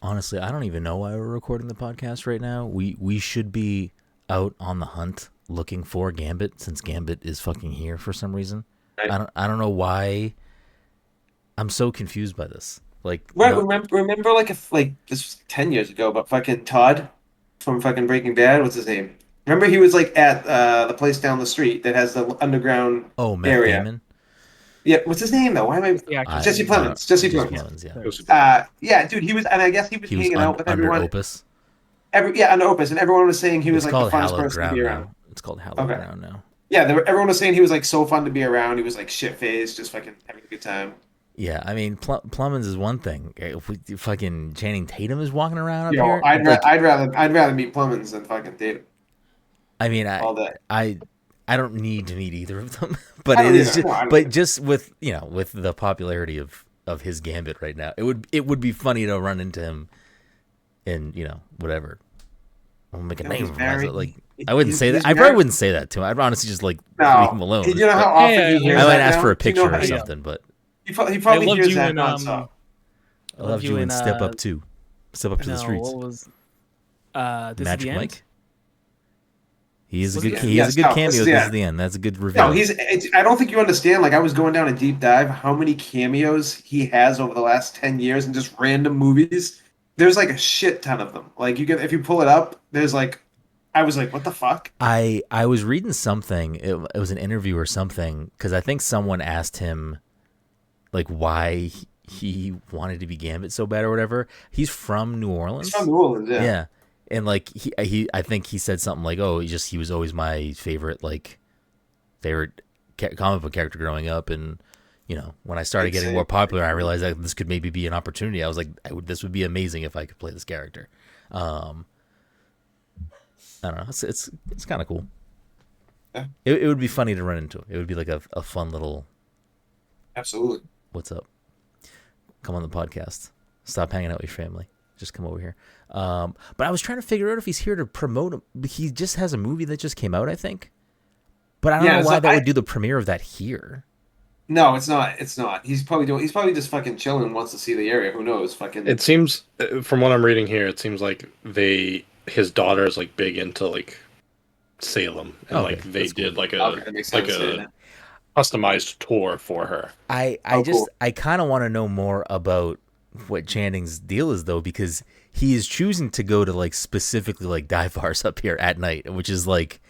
Honestly, I don't even know why we're recording the podcast right now. We should be out on the hunt looking for Gambit, since Gambit is fucking here for some reason. Right. I don't know why. I'm so confused by this. Like, Right, no, remember like if like this was 10 years ago, but fucking Todd from fucking Breaking Bad, what's his name? Remember he was like at the place down the street that has the underground Meth area. Damon. Yeah, what's his name though? Why am I Jesse Plemons. Jesse Plemons. Yeah. Yeah, dude, he was, and I guess he was hanging out with everyone. Under Opus. Under Opus, and everyone was saying he was It's like the called funnest Hallowed person to Ground be now. around. It's called Hallowed Ground now. Yeah, everyone was saying he was like so fun to be around. He was like shit faced, just fucking having a good time. Yeah, I mean, Plemons is one thing. If we fucking Channing Tatum is walking around up Yo, here, I'd rather meet Plemons than fucking Tatum. I mean, All day. I don't need to meet either of them, but it is just, just with with the popularity of his Gambit right now, it would be funny to run into him in whatever. I'll make a name for myself. Like, I wouldn't say that. I probably wouldn't say that to him. I'd honestly just like leave him alone. You know how often he hears I might that ask now? for a picture or Yeah. something, but he probably hears that nonstop. I loved you in Step Up 2. Step Up to the Streets. What was Magic Mike? He is a good cameo. This is the end. That's a good review. No, I don't think you understand. Like, I was going down a deep dive how many cameos he has over the last 10 years in just random movies. There's like a shit ton of them. Like, if you pull it up, there's like, I was like, what the fuck? I was reading something. It was an interview or something, because I think someone asked him like why he wanted to be Gambit so bad or whatever. He's from New Orleans. He's from New Orleans, yeah. Yeah. And like he I think he said something like, "Oh, he was always my favorite comic book character growing up, and when I started getting more popular, I realized that this could maybe be an opportunity. I was like, this would be amazing if I could play this character." I don't know. It's kind of cool. Yeah. It would be funny to run into. It would be like a fun little. Absolutely. What's up? Come on the podcast. Stop hanging out with your family. Just come over here. But I was trying to figure out if he's here to promote him. He just has a movie that just came out, I think. But I don't know why would do the premiere of that here. No, it's not. It's not. He's probably just fucking chilling, wants to see the area. Who knows? Fucking. It seems, from what I'm reading here, it seems like his daughter is like big into like Salem, and they did like a customized tour for her. I kind of want to know more about what Channing's deal is, though, because he is choosing to go to like specifically like dive bars up here at night, which is like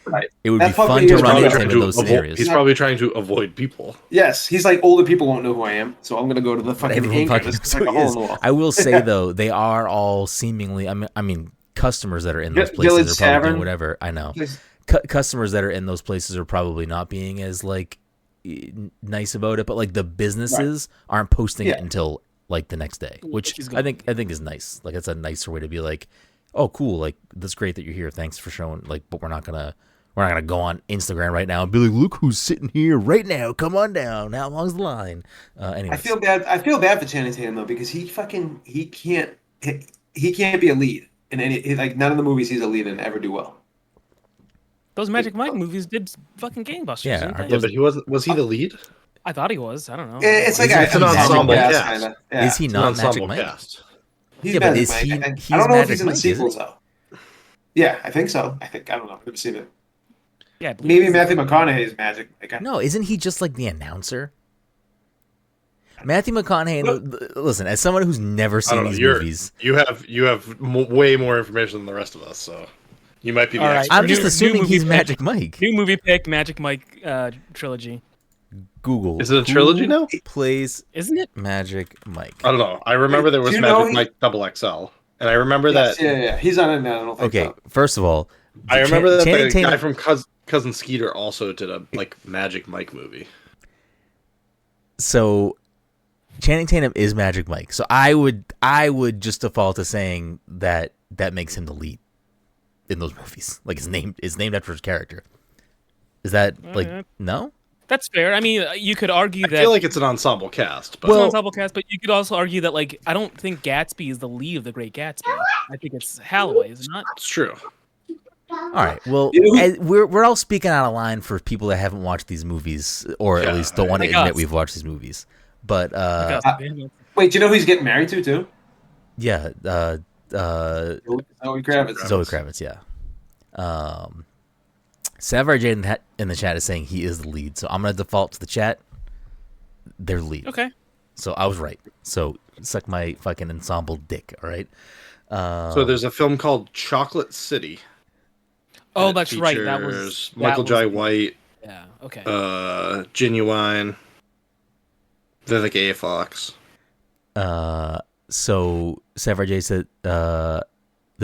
it would be fun to run into him in those scenarios. He's probably trying to avoid people. Yes, he's like, older people won't know who I am, so I'm gonna go to the fucking hangar. I will say though, they are all seemingly. I mean, customers that are in those places are probably doing whatever. I know. Customers that are in those places are probably not being as like nice about it, but like the businesses aren't posting it until like the next day, which I think is nice. Like, it's a nicer way to be like, oh, cool, like that's great that you're here. Thanks for showing. Like, but we're not gonna go on Instagram right now and be like, look who's sitting here right now. Come on down. How long's the line? Anyways. I feel bad for Channing Tatum though, because he can't be a lead in any, like, none of the movies he's a lead in ever do well. Those Magic Mike movies did fucking gangbusters. Yeah, but he wasn't. Was he the lead? I thought he was. I don't know. It's like an ensemble cast. Yeah. Is he not Magic Mike? He's but is he? I don't know if he's in the sequels though. Yeah, I think so. I don't know. I've never seen it. Yeah, maybe Matthew McConaughey is Magic Mike. No, isn't he just like the announcer? Matthew McConaughey. Listen, as someone who's never seen these movies, you have way more information than the rest of us, so you might be the expert. I'm just assuming he's Magic Mike. New movie pick, Magic Mike trilogy. Google. Is it a trilogy now? Plays, isn't it? Magic Mike. I don't know. I remember there was Magic Mike XXL, and I remember that. Yeah, he's on it now. I don't think so. First of all, I remember that the guy from Cousin Skeeter also did a Magic Mike movie. So, Channing Tatum is Magic Mike. So I would just default to saying that makes him the lead in those movies. Like, his name is named after his character. Is that no? That's fair. I mean, you could argue that. I feel like it's an ensemble cast. But... It's an ensemble cast, but you could also argue that, like, I don't think Gatsby is the lead of The Great Gatsby. I think it's Hathaway, is it not? It's true. All right. Well, we're all speaking out of line for people that haven't watched these movies, or at least don't want to admit we've watched these movies. But wait, do you know who he's getting married to too? Yeah. Zoe Kravitz. Zoe Kravitz. Yeah. Savage in the chat is saying he is the lead, so I'm gonna default to the chat. They're lead. Okay. So I was right. So suck my fucking ensemble dick. All right. So there's a film called Chocolate City. Oh, that's right. That was Michael Jai White. Yeah. Okay. Genuine. Vivica A. Fox. So Savage said the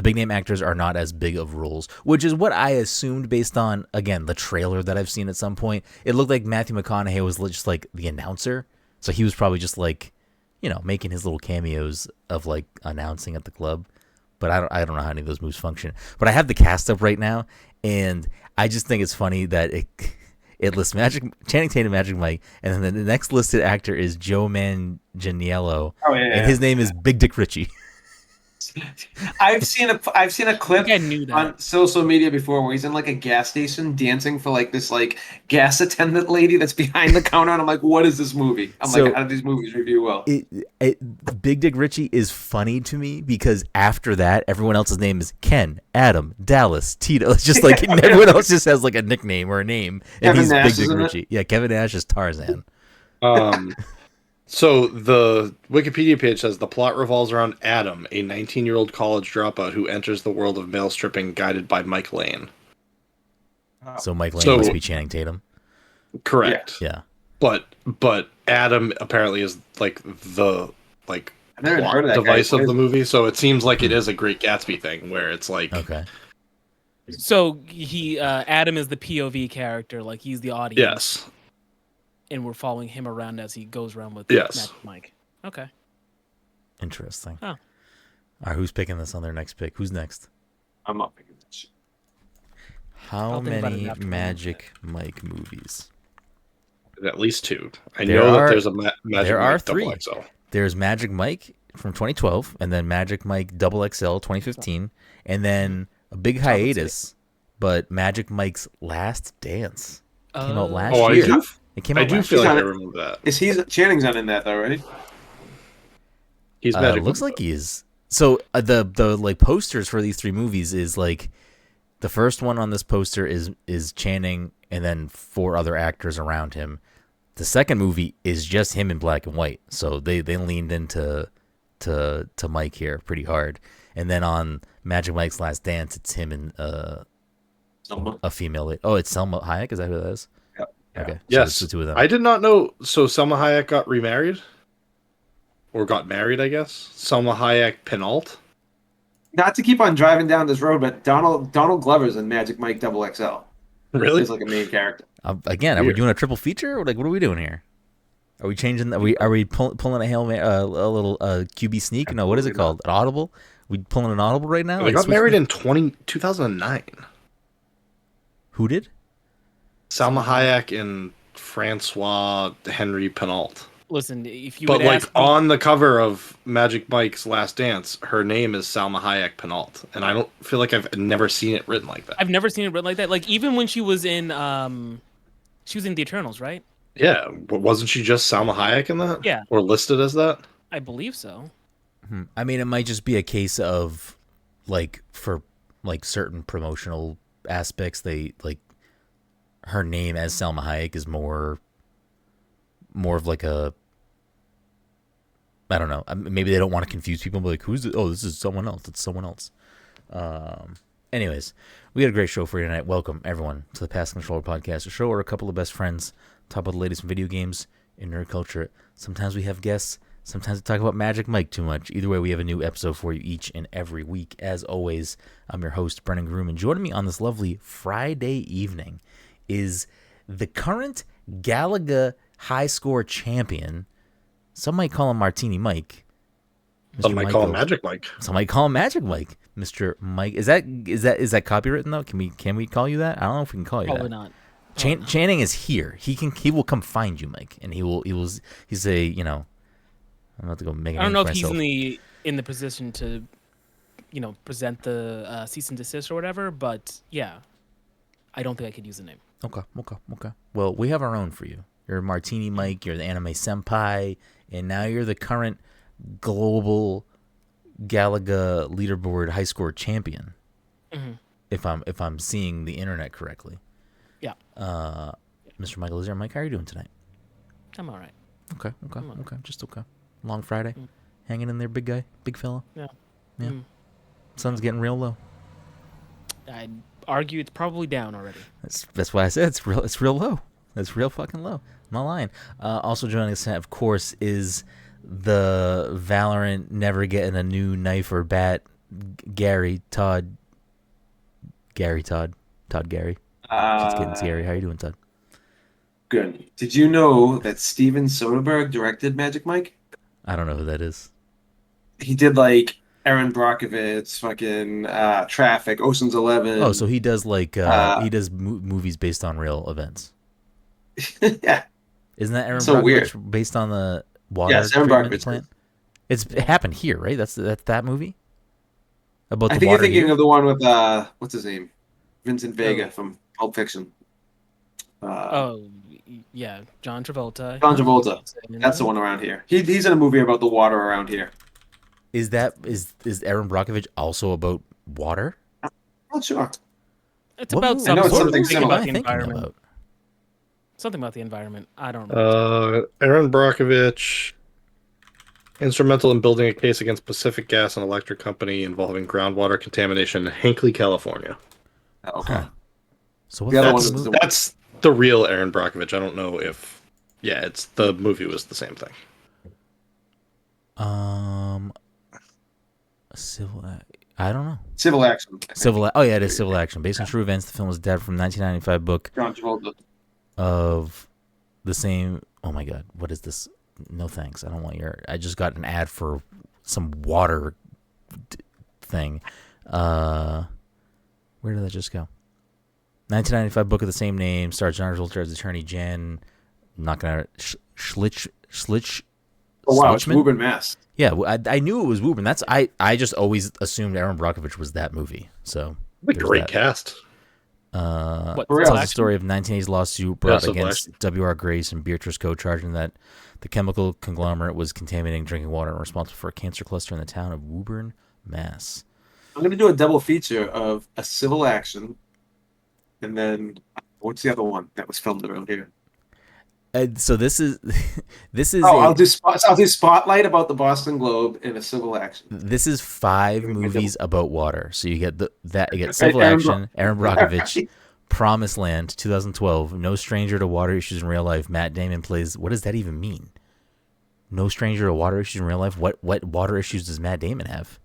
big name actors are not as big of roles, which is what I assumed based on, again, the trailer that I've seen at some point. It looked like Matthew McConaughey was just like the announcer. So he was probably just like, making his little cameos of like announcing at the club. But I don't know how any of those moves function. But I have the cast up right now, and I just think it's funny that it lists Channing Tatum, Magic Mike, and then the next listed actor is Joe Manganiello, and his name is Big Dick Richie. I've seen a clip on social media before where he's in like a gas station dancing for like this like gas attendant lady that's behind the counter, and I'm like, what is this movie? I'm like, how do these movies review well? Big Dick Richie is funny to me because after that, everyone else's name is Ken, Adam, Dallas, Tito. It's just like everyone else just has like a nickname or a name, and Kevin he's Nash, Big Dick Richie. Yeah, Kevin Nash is Tarzan. So the Wikipedia page says the plot revolves around Adam, a 19-year-old college dropout who enters the world of male stripping guided by Mike Lane. So Mike Lane must be Channing Tatum. Correct. Yeah. But Adam apparently is like the plot device of the movie, so it seems like it is a Great Gatsby thing where it's like okay. So Adam is the POV character, like he's the audience. Yes. And we're following him around as he goes around with Mike. Okay. Interesting. Oh. All right, who's picking this on their next pick? Who's next? I'm not picking this shit. How many Magic Mike movies? At least 2. I know that there's a Magic Mike 3. XL. There's Magic Mike from 2012, and then Magic Mike XXL 2015, and then a big hiatus, but Magic Mike's Last Dance came out last year. I do feel like I remember that. Channing's not in that though, right? He's Magic. Looks like he is. So the like posters for these 3 movies is like the first one on this poster is Channing and then 4 other actors around him. The second movie is just him in black and white. So they leaned into to Mike here pretty hard. And then on Magic Mike's Last Dance, it's him and a female. Oh, it's Selma Hayek. Is that who that is? Okay. Yes. So the 2 of them. I did not know. So Selma Hayek got remarried, or got married, I guess. Selma Hayek Penalt. Not to keep on driving down this road, but Donald Glover's in Magic Mike XXL. Really? He's like a main character. Again, are we doing a triple feature? Or like, what are we doing here? Are we changing? Are we pulling a a little QB sneak? No, what is it called? An audible? We pulling an audible right now? They got married in 2009. Who did? Salma Hayek and Francois Henry Penalt. Listen, if you but like on the cover of Magic Mike's Last Dance, her name is Salma Hayek Penalt, and I don't feel like I've never seen it written like that. I've never seen it written like that. Like even when she was in The Eternals, right? Yeah, but wasn't she just Salma Hayek in that? Yeah, or listed as that? I believe so. I mean, it might just be a case of like for like certain promotional aspects, they like her name as Salma Hayek is more of like a, I don't know. Maybe they don't want to confuse people. But like, who's this? Oh, this is someone else. It's someone else. Anyways, we had a great show for you tonight. Welcome everyone to the Pass Controller Podcast, a show where a couple of best friends talk about the latest in video games and nerd culture. Sometimes we have guests. Sometimes we talk about Magic Mike too much. Either way, we have a new episode for you each and every week. As always, I'm your host, Brenden Groom, and joining me on this lovely Friday evening is the current Galaga high score champion. Some might call him Martini Mike. Some might call him Magic Mike. Some might call him Magic Mike. Mr. Mike. Is that copywritten though? Can we call you that? I don't know if we can call you Probably that. not. Channing is here. He will come find you, Mike, and he's a, you know, I'm about to go make. I don't know if he's in the position to, you know, present the cease and desist or whatever. But yeah, I don't think I could use the name. Okay. Well, we have our own for you. You're Martini Mike. You're the anime senpai, and now you're the current global Galaga leaderboard high score champion. Mm-hmm. If I'm seeing the internet correctly. Yeah. Mr. Michael Lazar, Mike, how are you doing tonight? I'm all right. Okay. Just okay. Long Friday. Hanging in there, big guy, big fella. Yeah. Sun's getting real low. I'd argue it's probably down already. That's why I said it's real low. It's real fucking low. I'm not lying. Also joining us tonight, of course, is the Valorant never getting a new knife or bat, Todd Gary. Just getting scary. How you doing, Todd? Good. Did you know that Steven Soderbergh directed Magic Mike? I don't know who that is. He did like Erin Brockovich, fucking Traffic, Ocean's 11. Oh, so he does like he does movies based on real events. Yeah. Isn't that Erin so Brockovich based on the water treatment plant? It happened here, right? That's that movie? About I think you're thinking of the one with what's his name? Vincent Vega from Pulp Fiction. Yeah, John Travolta. That's the one around here. He's in a movie about the water around here. Is Erin Brockovich also about water? I'm not sure. It's about something similar. about the environment. Something about the environment. I don't know. Erin Brockovich, instrumental in building a case against Pacific Gas and Electric Company involving groundwater contamination in Hinckley, California. Okay. Huh. So that's the real Erin Brockovich. I don't know if it's the movie was the same thing. I don't know. Civil Action. Oh yeah, it is Civil Action. Based on true events, the film was adapted from 1995 book John Travolta. Of the same. Oh my god, what is this? No thanks. I don't want your. I just got an ad for some water thing. Where did that just go? 1995 book of the same name. Stars John Travolta as attorney Jan. I'm not gonna Schlitch. Oh wow, it's Woburn, Mass. Yeah, I knew it was Woburn. That's I just always assumed Erin Brockovich was that movie. So great cast. Tells the story of 1980s lawsuit brought against W.R. Grace and Beatrice Co., charging that the chemical conglomerate was contaminating drinking water and responsible for a cancer cluster in the town of Woburn, Mass. I'm going to do a double feature of a Civil Action, and then what's the other one that was filmed around here? So this is I'll do Spotlight about the Boston Globe in a Civil Action. This is 5 movies about water. So you get Civil Action, Erin Brockovich, Promised Land, 2012, No Stranger to Water Issues in Real Life. Matt Damon plays. What does that even mean? No stranger to water issues in real life. What water issues does Matt Damon have?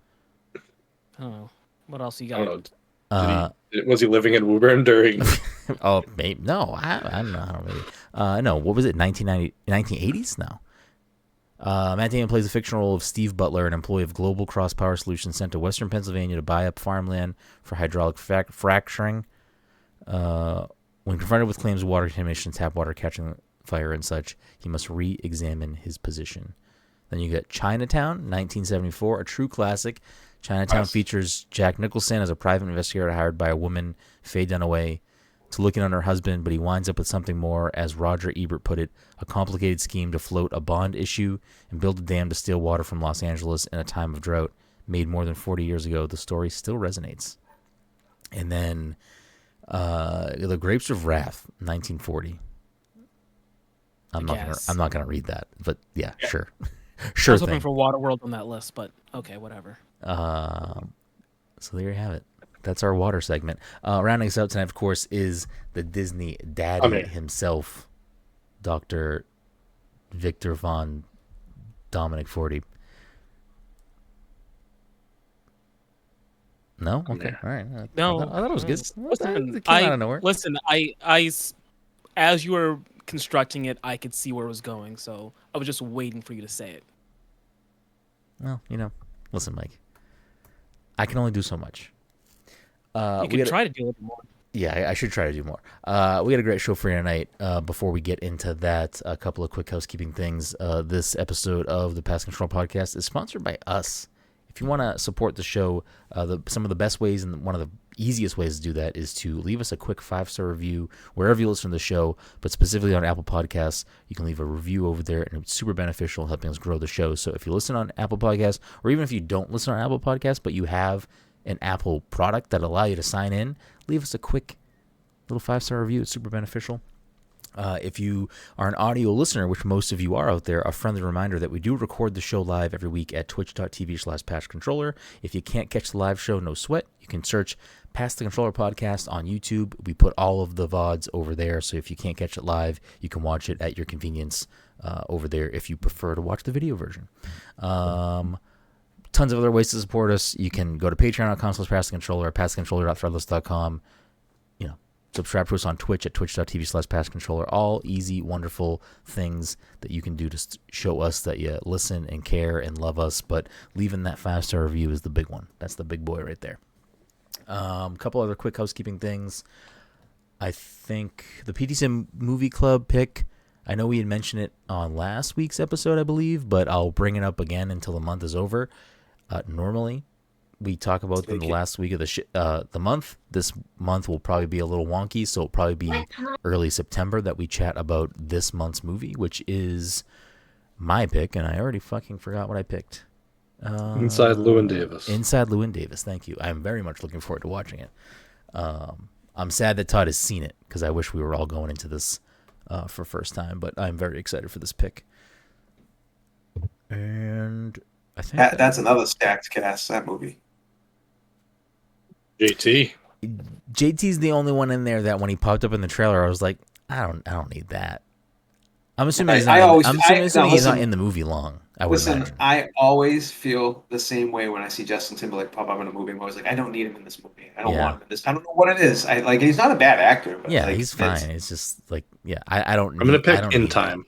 Oh, what else you got? Was he living in Woburn during? Oh, maybe no. I don't know. Maybe. No. What was it? 1980s? No. Matt Damon plays the fictional role of Steve Butler, an employee of Global Cross Power Solutions sent to Western Pennsylvania to buy up farmland for hydraulic fracturing. When confronted with claims of water contamination, tap water catching fire and such, he must re-examine his position. Then you get Chinatown, 1974, a true classic. Chinatown features Jack Nicholson as a private investigator hired by a woman, Faye Dunaway, to look in on her husband, but he winds up with something more, as Roger Ebert put it, a complicated scheme to float a bond issue and build a dam to steal water from Los Angeles in a time of drought. Made more than 40 years ago, the story still resonates. And then The Grapes of Wrath, 1940. I'm not gonna read that, but yeah. Sure. Sure. I was looking for Waterworld on that list, but okay, whatever. So there you have it. That's our water segment. Rounding us out tonight, of course, is the Disney daddy himself, Dr. Victor von Dominic Forty. No? Okay. All right. No. I thought it was good. Listen, it came out of nowhere. Listen, I, as you were constructing it, I could see where it was going, so I was just waiting for you to say it. Well, listen, Mike. I can only do so much. You can try to do a little more. Yeah, I should try to do more. We got a great show for you tonight. Before we get into that, a couple of quick housekeeping things. This episode of the Pass Control Podcast is sponsored by us. If you want to support the show, some of the best ways and one of the easiest ways to do that is to leave us a quick 5-star review wherever you listen to the show, but specifically on Apple Podcasts. You can leave a review over there, and it's super beneficial, helping us grow the show. So if you listen on Apple Podcasts, or even if you don't listen on Apple Podcasts, but you have an Apple product that allow you to sign in, leave us a quick little 5-star review. It's super beneficial. If you are an audio listener, which most of you are out there, a friendly reminder that we do record the show live every week at twitch.tv/PassController. If you can't catch the live show, no sweat. You can search Pass the Controller Podcast on YouTube. We put all of the VODs over there, so if you can't catch it live, you can watch it at your convenience over there if you prefer to watch the video version. Tons of other ways to support us. You can go to patreon.com/PassTheController, passthecontroller.threadless.com. Subscribe to us on Twitch at twitch.tv/PassController. All easy, wonderful things that you can do to show us that you listen and care and love us. But leaving that 5-star review is the big one. That's the big boy right there. A couple other quick housekeeping things. I think the PTSim Movie Club pick, I know we had mentioned it on last week's episode, I believe, but I'll bring it up again until the month is over. Normally, we talk about them the last week of the month. This month will probably be a little wonky, so it'll probably be early September that we chat about this month's movie, which is my pick, and I already fucking forgot what I picked. Inside Llewyn Davis. Inside Llewyn Davis, thank you. I'm very much looking forward to watching it. I'm sad that Todd has seen it, because I wish we were all going into this for first time, but I'm very excited for this pick. And I think that's another stacked cast, that movie. JT's the only one in there that when he popped up in the trailer, I was like, I don't need that. I'm assuming he's not in the movie long. I always feel the same way when I see Justin Timberlake pop up in a movie. I'm always like, I don't need him in this movie. I don't want him in this. I don't know what it is. He's not a bad actor. But he's fine. It's just like, I don't. I'm gonna pick In Time.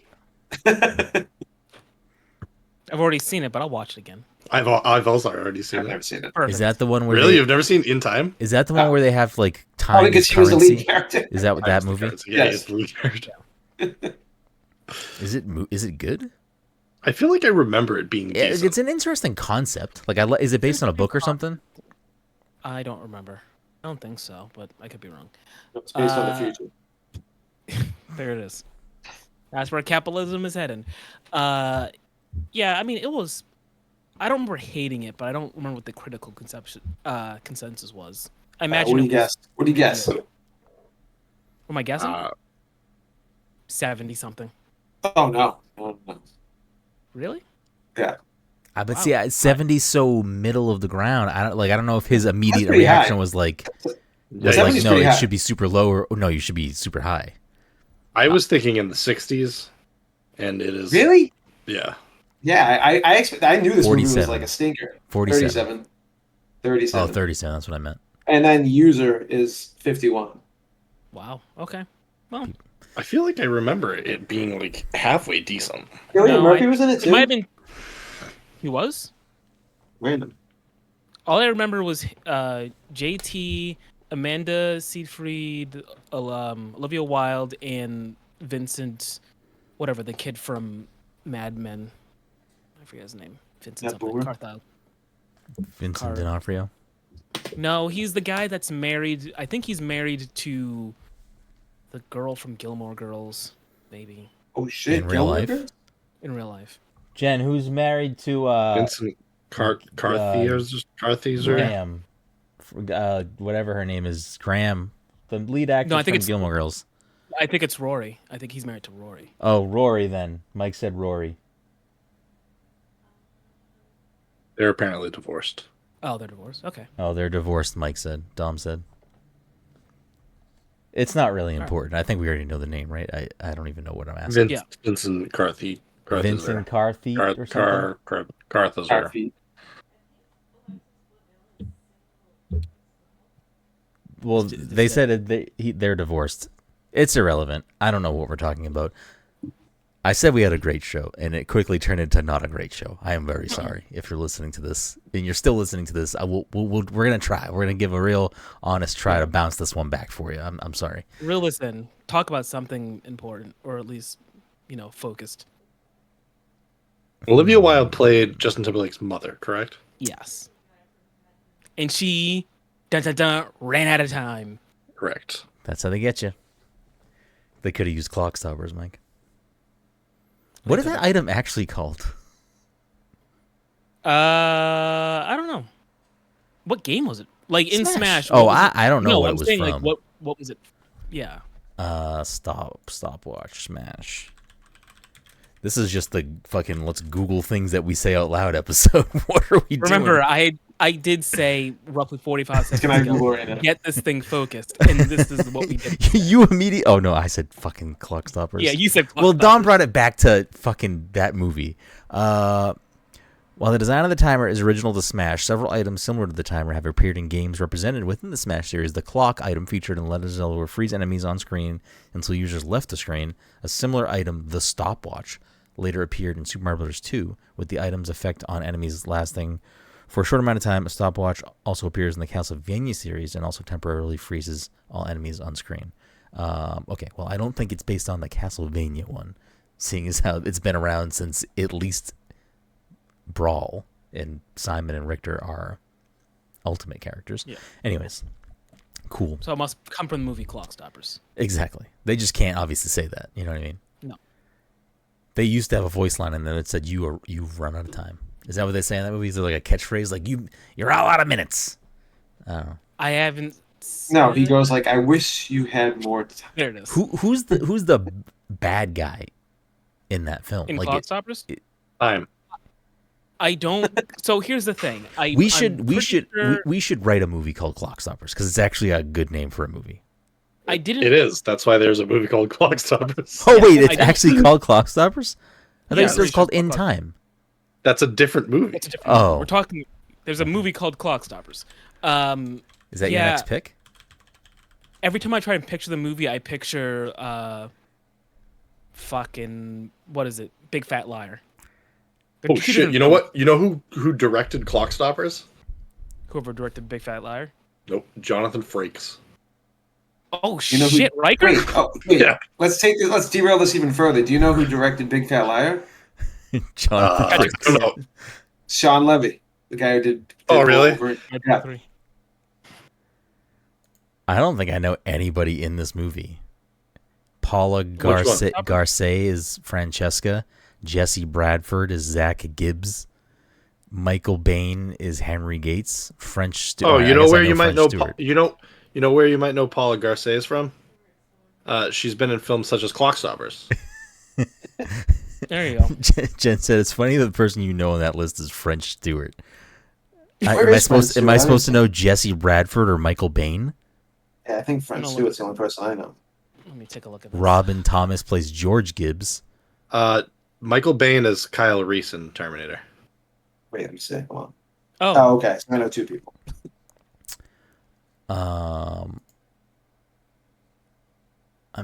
I've already seen it, but I'll watch it again. I've also already seen it. I've never seen it. Perfect. Is that the one where you've never seen In Time? Is that the one where they have like time? Because he was the lead character. Is that what that movie? Yeah, he's the lead character. Is it good? I feel like I remember it being decent. It's an interesting concept. Like, is it based on a book or something? I don't remember. I don't think so, but I could be wrong. It's based on the future. There it is. That's where capitalism is heading. Yeah, I mean, it was. I don't remember hating it, but I don't remember what the critical consensus was. I imagine. What do you guess? What do you guess? What am I guessing? 70 something. Oh no. Really? Yeah. But see, 70's so middle of the ground. I don't know if his immediate reaction high. was like, no, it should be super low, or no, you should be super high. I was thinking in the 60s, and it is really. Yeah. Yeah, I knew this 47. movie was like a stinker. 47. 37. Oh, 37. That's what I meant. And then User is 51. Wow. Okay. Well, I feel like I remember it being like halfway decent. Cillian Murphy was in it too. It might have been. He was. Random. All I remember was JT, Amanda Seyfried, Olivia Wilde, and Vincent, whatever, the kid from Mad Men. I forget his name. Vincent something. Carthel. Vincent D'Onofrio? No, he's the guy that's married. I think he's married to the girl from Gilmore Girls, maybe. Oh shit! In real life? In real life. Jen, who's married to Vincent Carthizer? Graham. Whatever her name is. Graham. The lead actor from Gilmore Girls. I think it's Rory. I think he's married to Rory. Oh, Rory then. Mike said Rory. They're apparently divorced. Oh, they're divorced? Okay. Oh, they're divorced, Mike said. Dom said. It's not really important. I think we already know the name, right? I don't even know what I'm asking. Vincent Carthy. Vincent Carthy or something? Carthy. Well, they said they're divorced. It's irrelevant. I don't know what we're talking about. I said we had a great show, and it quickly turned into not a great show. I am very sorry if you're listening to this, and you're still listening to this. We're gonna try. We're gonna give a real honest try to bounce this one back for you. I'm sorry. Listen. Talk about something important, or at least, focused. Olivia Wilde played Justin Timberlake's mother, correct? Yes. And she Dun, dun, dun, ran out of time. Correct. That's how they get you. They could have used clock stoppers, Mike. What is that item actually called? I don't know. What game was it? Like in Smash. Oh, I don't know what it was saying, from. Like, what was it? Yeah. Stopwatch Smash. This is just the fucking let's Google things that we say out loud episode. What are we doing? Remember, I did say roughly 45 seconds Can I Google right now? Get this thing focused, and this is what we did. You immediately... Oh, no, I said fucking clock stoppers. Yeah, you said clock Well, stoppers. Don brought it back to fucking that movie. While the design of the timer is original to Smash, several items similar to the timer have appeared in games represented within the Smash series. The clock item featured in Legend of Zelda will freeze enemies on screen until users left the screen. A similar item, the stopwatch, later appeared in Super Mario Bros. 2, with the item's effect on enemies lasting for a short amount of time. A stopwatch also appears in the Castlevania series and also temporarily freezes all enemies on screen. Okay, well, I don't think it's based on the Castlevania one, seeing as how it's been around since at least Brawl, and Simon and Richter are ultimate characters. Yeah. Anyways, cool. So it must come from the movie Clock Stoppers. Exactly. They just can't obviously say that. You know what I mean? No. They used to have a voice line, and then it said, "You've run out of time." Is that what they say in that movie? Is it like a catchphrase, like "You're all out of minutes"? I don't know. I haven't. No, he goes like, "I wish you had more time." There it is. Who's the bad guy in that film? In like Clock Stoppers? Time. I don't. So here's the thing. We should write a movie called Clock Stoppers because it's actually a good name for a movie. I didn't. It is. That's why there's a movie called Clock Stoppers. Oh wait, it's actually called Clock Stoppers? I thought you said it was called In Time. That's a different movie. It's a different movie. We're talking. There's a movie called Clock Stoppers. Is that your next pick? Every time I try and picture the movie, I picture fucking what is it? Big Fat Liar. Oh shit! You know what? You know who directed Clock Stoppers? Whoever directed Big Fat Liar. Nope, Jonathan Frakes. Oh shit, Riker. Wait. Yeah. Let's derail this even further. Do you know who directed Big Fat Liar? Jonathan Frakes. Sean Levy, the guy who did. Oh really? Yeah. I don't think I know anybody in this movie. Paula Garcey is Francesca. Jesse Bradford is Zach Gibbs. Michael Bain is Henry Gates. Oh, you know where you might know. You know where you might know Paula Garcey is from. She's been in films such as Clock Stoppers. There you go. Jen said it's funny that the person you know on that list is French Stewart. Am I supposed to know Jesse Bradford or Michael Bain? Yeah, I think French Stewart's the only person I know. Let me take a look at this. Robin Thomas plays George Gibbs. Michael Bain is Kyle Reese in Terminator. Wait, let me see. Come on. Oh, okay. So I know two people. I'm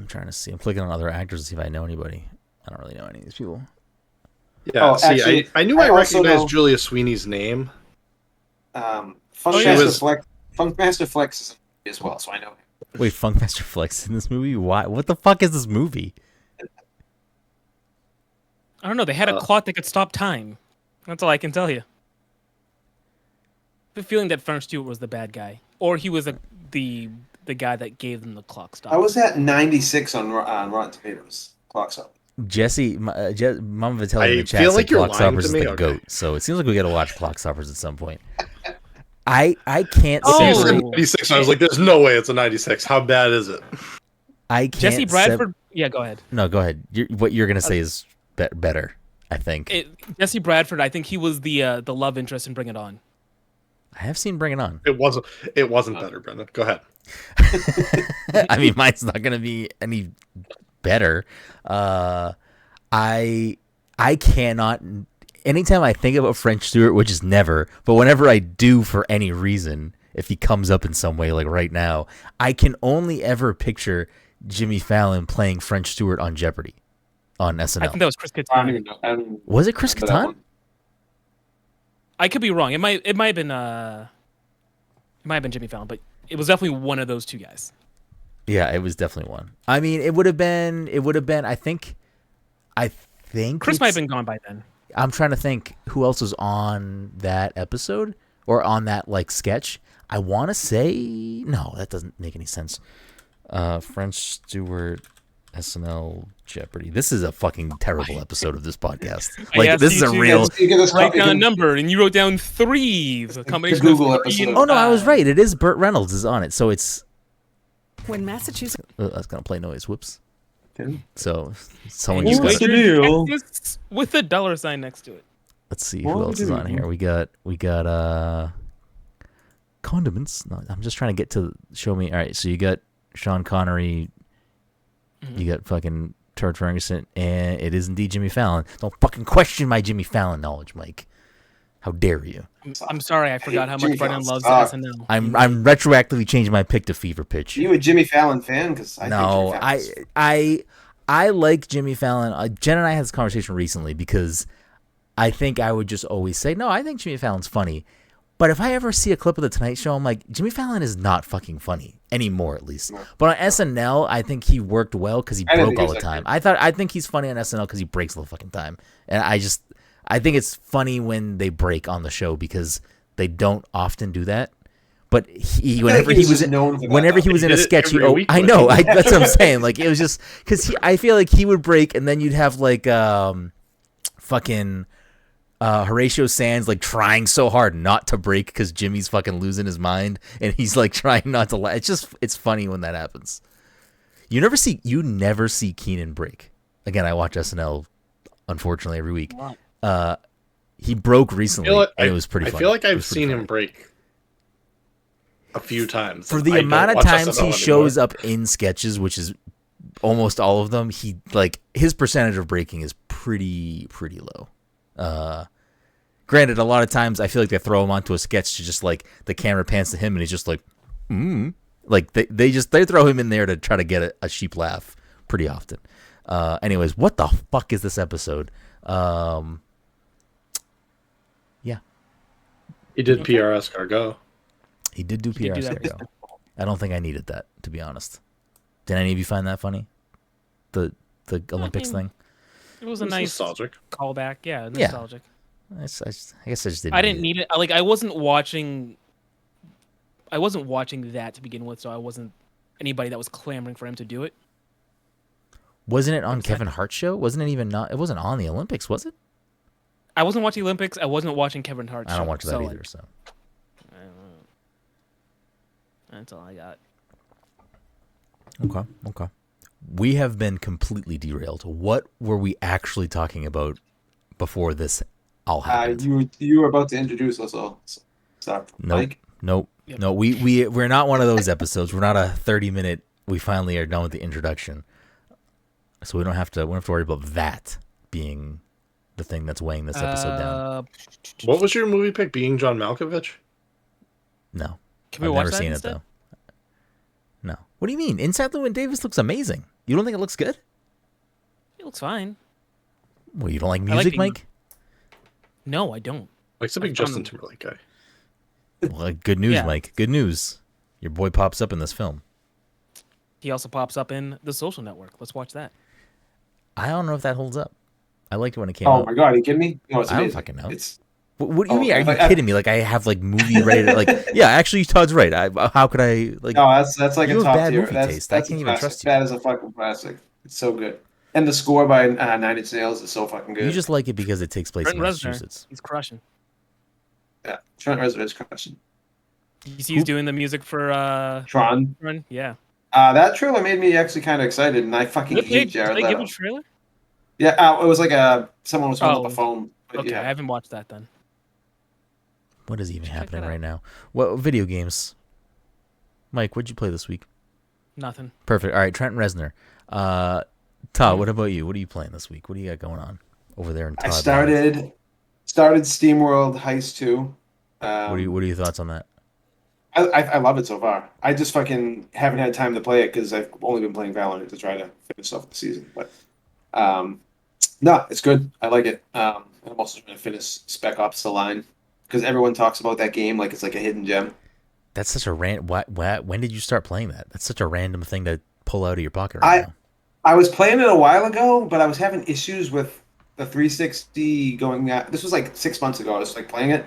trying to see. I'm clicking on other actors to see if I know anybody. I don't really know any of these people. Yeah, actually, I knew I recognized Julia Sweeney's name. Funkmaster Flex is in the movie as well, so I know him. Wait, Funkmaster Flex in this movie? Why? What the fuck is this movie? I don't know. They had a clock that could stop time. That's all I can tell you. The feeling that French Stewart was the bad guy, or he was the guy that gave them the clock stop. I was at 96 on Rotten Tomatoes. Clock stop. Jesse, Mama Vitelli in the chat said Clock Stoppers is the GOAT, so it seems like we got to watch Clock Stoppers at some point. I can't say. You said 96. I was like, there's no way it's a 96. How bad is it? I can't. Jesse Bradford. Yeah, go ahead. No, go ahead. What you're gonna say is better. I think. Jesse Bradford. I think he was the love interest in Bring It On. I have seen Bring It On. It wasn't better, Brenden. Go ahead. I mean, mine's not gonna be any better. I cannot. Anytime I think about French Stewart, which is never, but whenever I do for any reason, if he comes up in some way, like right now, I can only ever picture Jimmy Fallon playing French Stewart on Jeopardy on SNL. I think that was Chris Kattan. I don't even know. Was it Chris Kattan? I could be wrong. It might have been Jimmy Fallon, but it was definitely one of those two guys. Yeah, it was definitely one. I mean, it would have been. I think. Chris might have been gone by then. I'm trying to think who else was on that episode. or on that like sketch. I want to say no, that doesn't make any sense. French Stewart SNL Jeopardy. This is a fucking terrible episode of this podcast. Like this is a real write down a number, and you wrote down 3. The combination Google of 3 episode. and Oh no, I was right. It is Burt Reynolds is on it, so it's. When Massachusetts. That's gonna play noise. Whoops. Okay. So someone you just got it with a $sign next to it. Let's see who else is on here. We got condiments. No, I'm just trying to get to show me. All right, so you got Sean Connery, you got fucking Turd Ferguson, and it is indeed Jimmy Fallon. Don't fucking question my Jimmy Fallon knowledge, Mike. How dare you? I'm sorry, I forgot how much Brendan loves SNL. I'm retroactively changing my pick to Fever Pitch. Are you a Jimmy Fallon fan? Because I like Jimmy Fallon. Jen and I had this conversation recently because I think I would just always say, no, I think Jimmy Fallon's funny. But if I ever see a clip of The Tonight Show, I'm like, Jimmy Fallon is not fucking funny anymore, at least. But on SNL, I think he worked well because he broke all the time. I think he's funny on SNL because he breaks all the fucking time. And I think it's funny when they break on the show because they don't often do that. But whenever he was in a sketch, I know, that's what I'm saying. Like it was just because I feel like he would break, and then you'd have like fucking Horatio Sands like trying so hard not to break because Jimmy's fucking losing his mind, and he's like trying not to laugh. It's funny when that happens. You never see Keenan break. Again, I watch SNL unfortunately every week. He broke recently, and it was pretty funny. I feel like I've seen him break a few times. For the amount of times he shows up in sketches, which is almost all of them, he like his percentage of breaking is pretty low. Granted, a lot of times I feel like they throw him onto a sketch to just like the camera pans to him and he's just like, like they throw him in there to try to get a sheep laugh pretty often. Anyways, what the fuck is this episode? Yeah, he did PR escargot. He did do PR escargot. I don't think I needed that, to be honest. Did any of you find that funny? The Olympics thing. It was a nice nostalgic callback. Yeah, nostalgic. I guess I just didn't. I didn't need it. Like I wasn't watching that to begin with, so I wasn't anybody that was clamoring for him to do it. Wasn't it on Kevin Hart's show? Wasn't it even not? It wasn't on the Olympics, was it? I wasn't watching Olympics. I wasn't watching Kevin Hart's show. I don't watch that either. So I don't know. That's all I got. Okay. We have been completely derailed. What were we actually talking about before this all happened? You were about to introduce us all. Stop. Nope. No. We're not one of those episodes. We're not a 30-minute. We finally are done with the introduction, so we don't have to worry about that being the thing that's weighing this episode down. What was your movie pick? Being John Malkovich? No. Can we watch that seen instead? it though. No. What do you mean? Inside Llewyn Davis looks amazing. You don't think it looks good? It looks fine. Well, you don't like music, Mike? No, I don't. Like a big Justin Timberlake guy. Well, good news, Mike. Good news. Your boy pops up in this film. He also pops up in The Social Network. Let's watch that. I don't know if that holds up. I liked it when it came out. Oh my god, are you kidding me? No, I don't fucking know. What do you mean? Are you kidding me? Like I have like movie ready to like. Yeah, actually, Todd's right. How could I like? No, that's like a top bad tier. Movie taste. I can't even trust you. That is a fucking classic. It's so good. And the score by Nine Inch Nails is so fucking good. You just like it because it takes place in Massachusetts. He's crushing. Yeah, Trent Reznor is crushing. You see, he's doing the music for Tron. Yeah. That trailer made me actually kind of excited, and I fucking hate Jared Leto. Did they give a trailer? Yeah, it was like someone was holding up a phone. Okay, yeah. I haven't watched that then. What is even happening right now? What video games? Mike, what'd you play this week? Nothing. Perfect. All right, Trent Reznor. Todd, what about you? What are you playing this week? What do you got going on over there in Todd? I started SteamWorld Heist 2. What are your thoughts on that? I love it so far. I just fucking haven't had time to play it because I've only been playing Valorant to try to finish off the season. But no, it's good. I like it. I'm also trying to finish Spec Ops: The Line because everyone talks about that game like it's like a hidden gem. That's such a when did you start playing that? That's such a random thing to pull out of your pocket right now. I was playing it a while ago, but I was having issues with the 360 going. This was like 6 months ago. I was like playing it.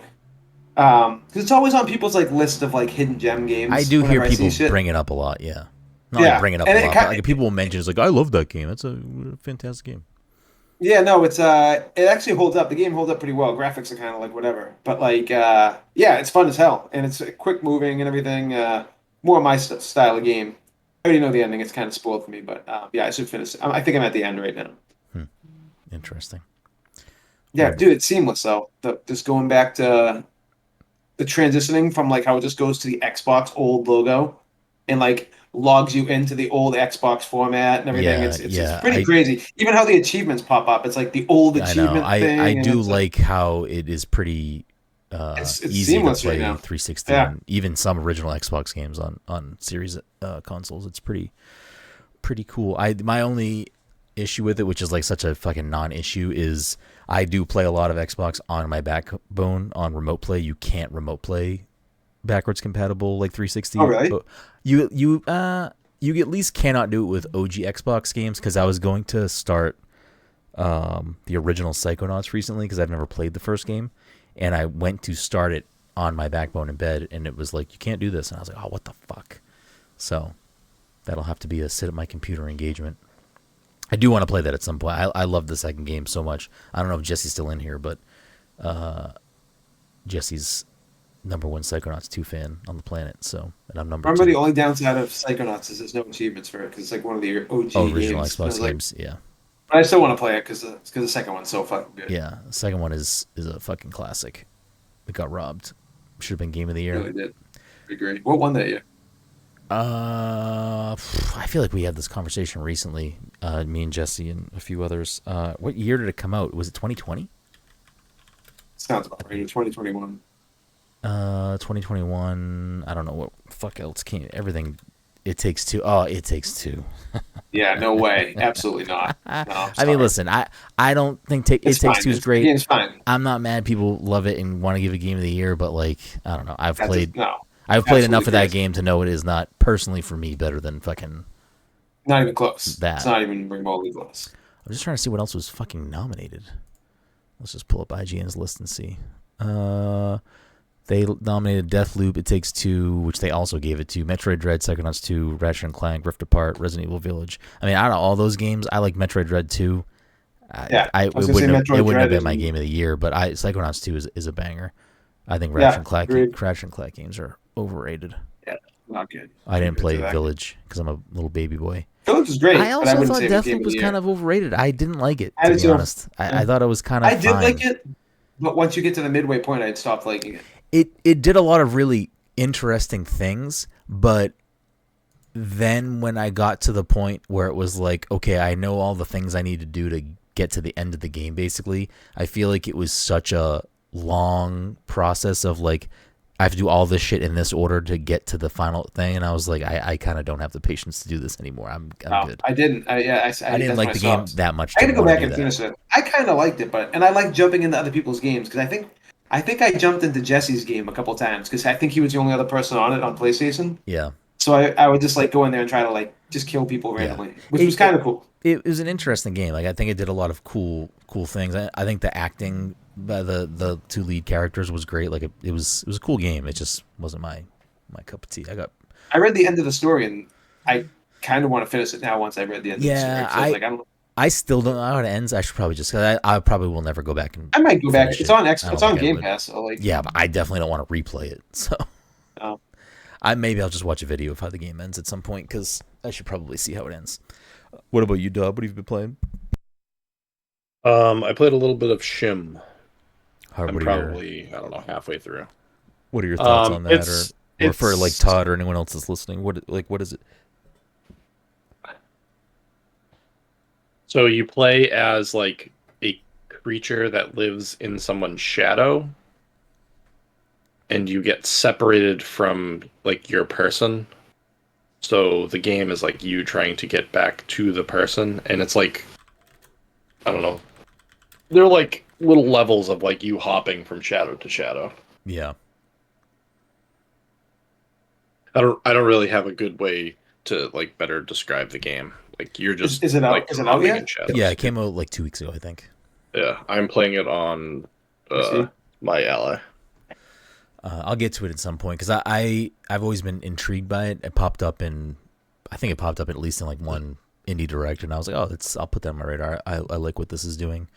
Because it's always on people's like list of like hidden gem games. I do hear people bring it up a lot. Yeah, not like bring it up a lot, but like people will mention it's like I love that game. It's a fantastic game. Yeah, no, it actually holds up. The game holds up pretty well. Graphics are kind of like whatever, but like yeah, it's fun as hell, and it's quick moving and everything. More my style of game. I already know the ending. It's kind of spoiled for me, but yeah, I should finish it. I think I'm at the end right now. Interesting. Yeah, dude, it's seamless though. Just going back to the transitioning from like how it just goes to the Xbox old logo and like logs you into the old Xbox format and everything. Yeah, it's pretty crazy. Even how the achievements pop up. It's like the old achievement thing. I do like how it is pretty it's easy to play right 360 and even some original Xbox games on series consoles. It's pretty cool. My only issue with it, which is like such a fucking non-issue, is I do play a lot of Xbox on my backbone on remote play. You can't remote play backwards compatible like 360. Oh, really? You at least cannot do it with OG Xbox games, because I was going to start the original Psychonauts recently because I've never played the first game, and I went to start it on my backbone in bed, and it was like, you can't do this, and I was like, oh, what the fuck? So that'll have to be a sit at my computer engagement. I do want to play that at some point. I love the second game so much. I don't know if Jesse's still in here, but Jesse's #1 Psychonauts 2 fan on the planet. So, and I'm number 2. The only downside of Psychonauts is there's no achievements for it because it's like one of the OG original games. Xbox games. Yeah. But I still want to play it because the second one's so fucking good. Yeah, the second one is a fucking classic. It got robbed. Should have been Game of the Year. It really did. I agree. What won that year? I feel like we had this conversation recently, me and Jesse and a few others. What year did it come out? Was it 2020? Sounds about right. 2021. 2021. I don't know what fuck else came. Everything. It Takes Two. Oh, It Takes Two. Yeah, no way. Absolutely not. No, I mean, listen, I don't think It Takes Two is great. It's fine. I'm not mad people love it and want to give it Game of the Year, but like, I don't know. I've played enough of that game to know it is not personally for me better than fucking. Not even close. That. It's not even remotely close. I'm just trying to see what else was fucking nominated. Let's just pull up IGN's list and see. They nominated Deathloop, It Takes Two, which they also gave it to, Metroid Dread, Psychonauts 2, Ratchet and Clank, Rift Apart, Resident Evil Village. I mean, out of all those games, I like Metroid Dread 2. It wouldn't have been my Game of the Year, but Psychonauts 2 is a banger. I think Ratchet and Clank games are overrated. Yeah, not good. I didn't play Village because I'm a little baby boy. Village is great. I also thought Deathloop was kind of overrated. I didn't like it, to be honest. I thought it was kind of I did like it, but once you get to the midway point, I'd stopped liking it. It did a lot of really interesting things, but then when I got to the point where it was like, okay, I know all the things I need to do to get to the end of the game, basically, I feel like it was such a long process of like, I have to do all this shit in this order to get to the final thing, and I was like, I kind of don't have the patience to do this anymore. I'm good. I didn't. I didn't like the game that much. I had to go back and finish it. I kind of liked it, and I like jumping into other people's games because I think I jumped into Jesse's game a couple times because I think he was the only other person on it on PlayStation. Yeah. So I would just like go in there and try to like just kill people randomly, which was kind of cool. It was an interesting game. Like I think it did a lot of cool things. I think the acting by the two lead characters was great. Like it was a cool game. It just wasn't my cup of tea. I read the end of the story and I kind of want to finish it now. Once I read the end of the story, I still don't know how it ends. I should probably just. I probably will never go back and. I might go back. It's on It's on Game Pass. So like. Yeah, but I definitely don't want to replay it. So. No. Maybe I'll just watch a video of how the game ends at some point because I should probably see how it ends. What about you, Dub? What have you been playing? I played a little bit of SCHIM. I'm probably I don't know, halfway through. What are your thoughts on that, or for like Todd or anyone else that's listening? What is it? So you play as like a creature that lives in someone's shadow, and you get separated from like your person. So the game is like you trying to get back to the person, and it's like I don't know. They're like little levels of like you hopping from shadow to shadow. Yeah. I don't really have a good way to like better describe the game. Like you're just is it out? Like, is it out yet? Yeah, it came out like 2 weeks ago, I think. Yeah, I'm playing it on my Ally. I'll get to it at some point because I've always been intrigued by it. It popped up I think it popped up at least in like one indie direct, and I was like, oh, I'll put that on my radar. I like what this is doing.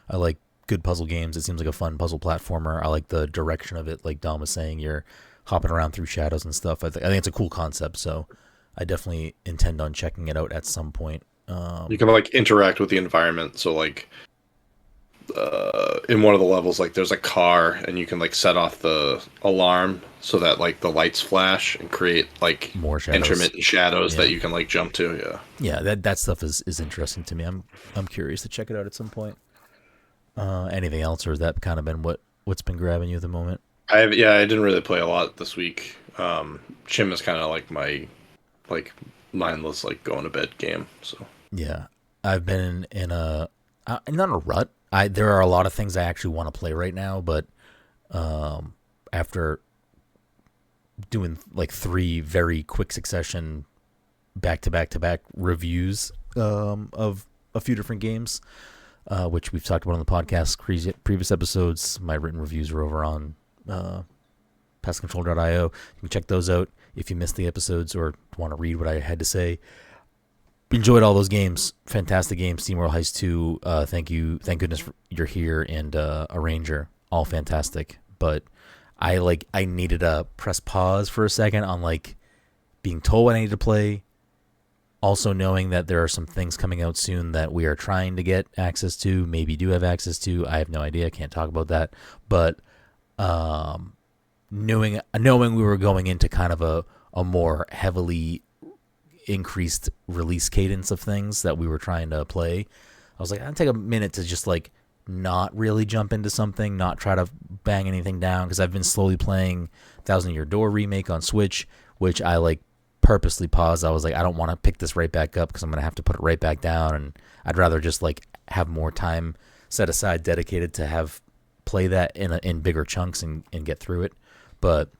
I like good puzzle games. It seems like a fun puzzle platformer. I like the direction of it. Like Dom was saying, you're hopping around through shadows and stuff. I think it's a cool concept. So I definitely intend on checking it out at some point. You can like interact with the environment. So like in one of the levels, like there's a car, and you can like set off the alarm so that like the lights flash and create like more shadows. Intermittent shadows that you can like jump to. Yeah. That stuff is interesting to me. I'm curious to check it out at some point. Anything else, or has that kind of been what's been grabbing you at the moment? I didn't really play a lot this week. SCHIM is kind of like my like mindless like going to bed game. So yeah, I've been in not a rut. There are a lot of things I actually want to play right now, but after doing like 3 very quick succession back to back reviews of a few different games, which we've talked about on the podcast previous episodes. My written reviews are over on pestcontrol.io. You can check those out if you missed the episodes or want to read what I had to say. Enjoyed all those games. Fantastic games. SteamWorld Heist 2. Thank goodness you're here, and Arranger. All fantastic. But I needed to press pause for a second on like being told what I need to play. Also knowing that there are some things coming out soon that we are trying to get access to, maybe do have access to. I have no idea. I can't talk about that. But knowing we were going into kind of a more heavily increased release cadence of things that we were trying to play, I was like, I'll take a minute to just like not really jump into something, not try to bang anything down, because I've been slowly playing Thousand Year Door Remake on Switch, which I like purposely paused. I was like, I don't want to pick this right back up because I'm going to have to put it right back down, and I'd rather just like have more time set aside dedicated to have play that in bigger chunks and get through it. But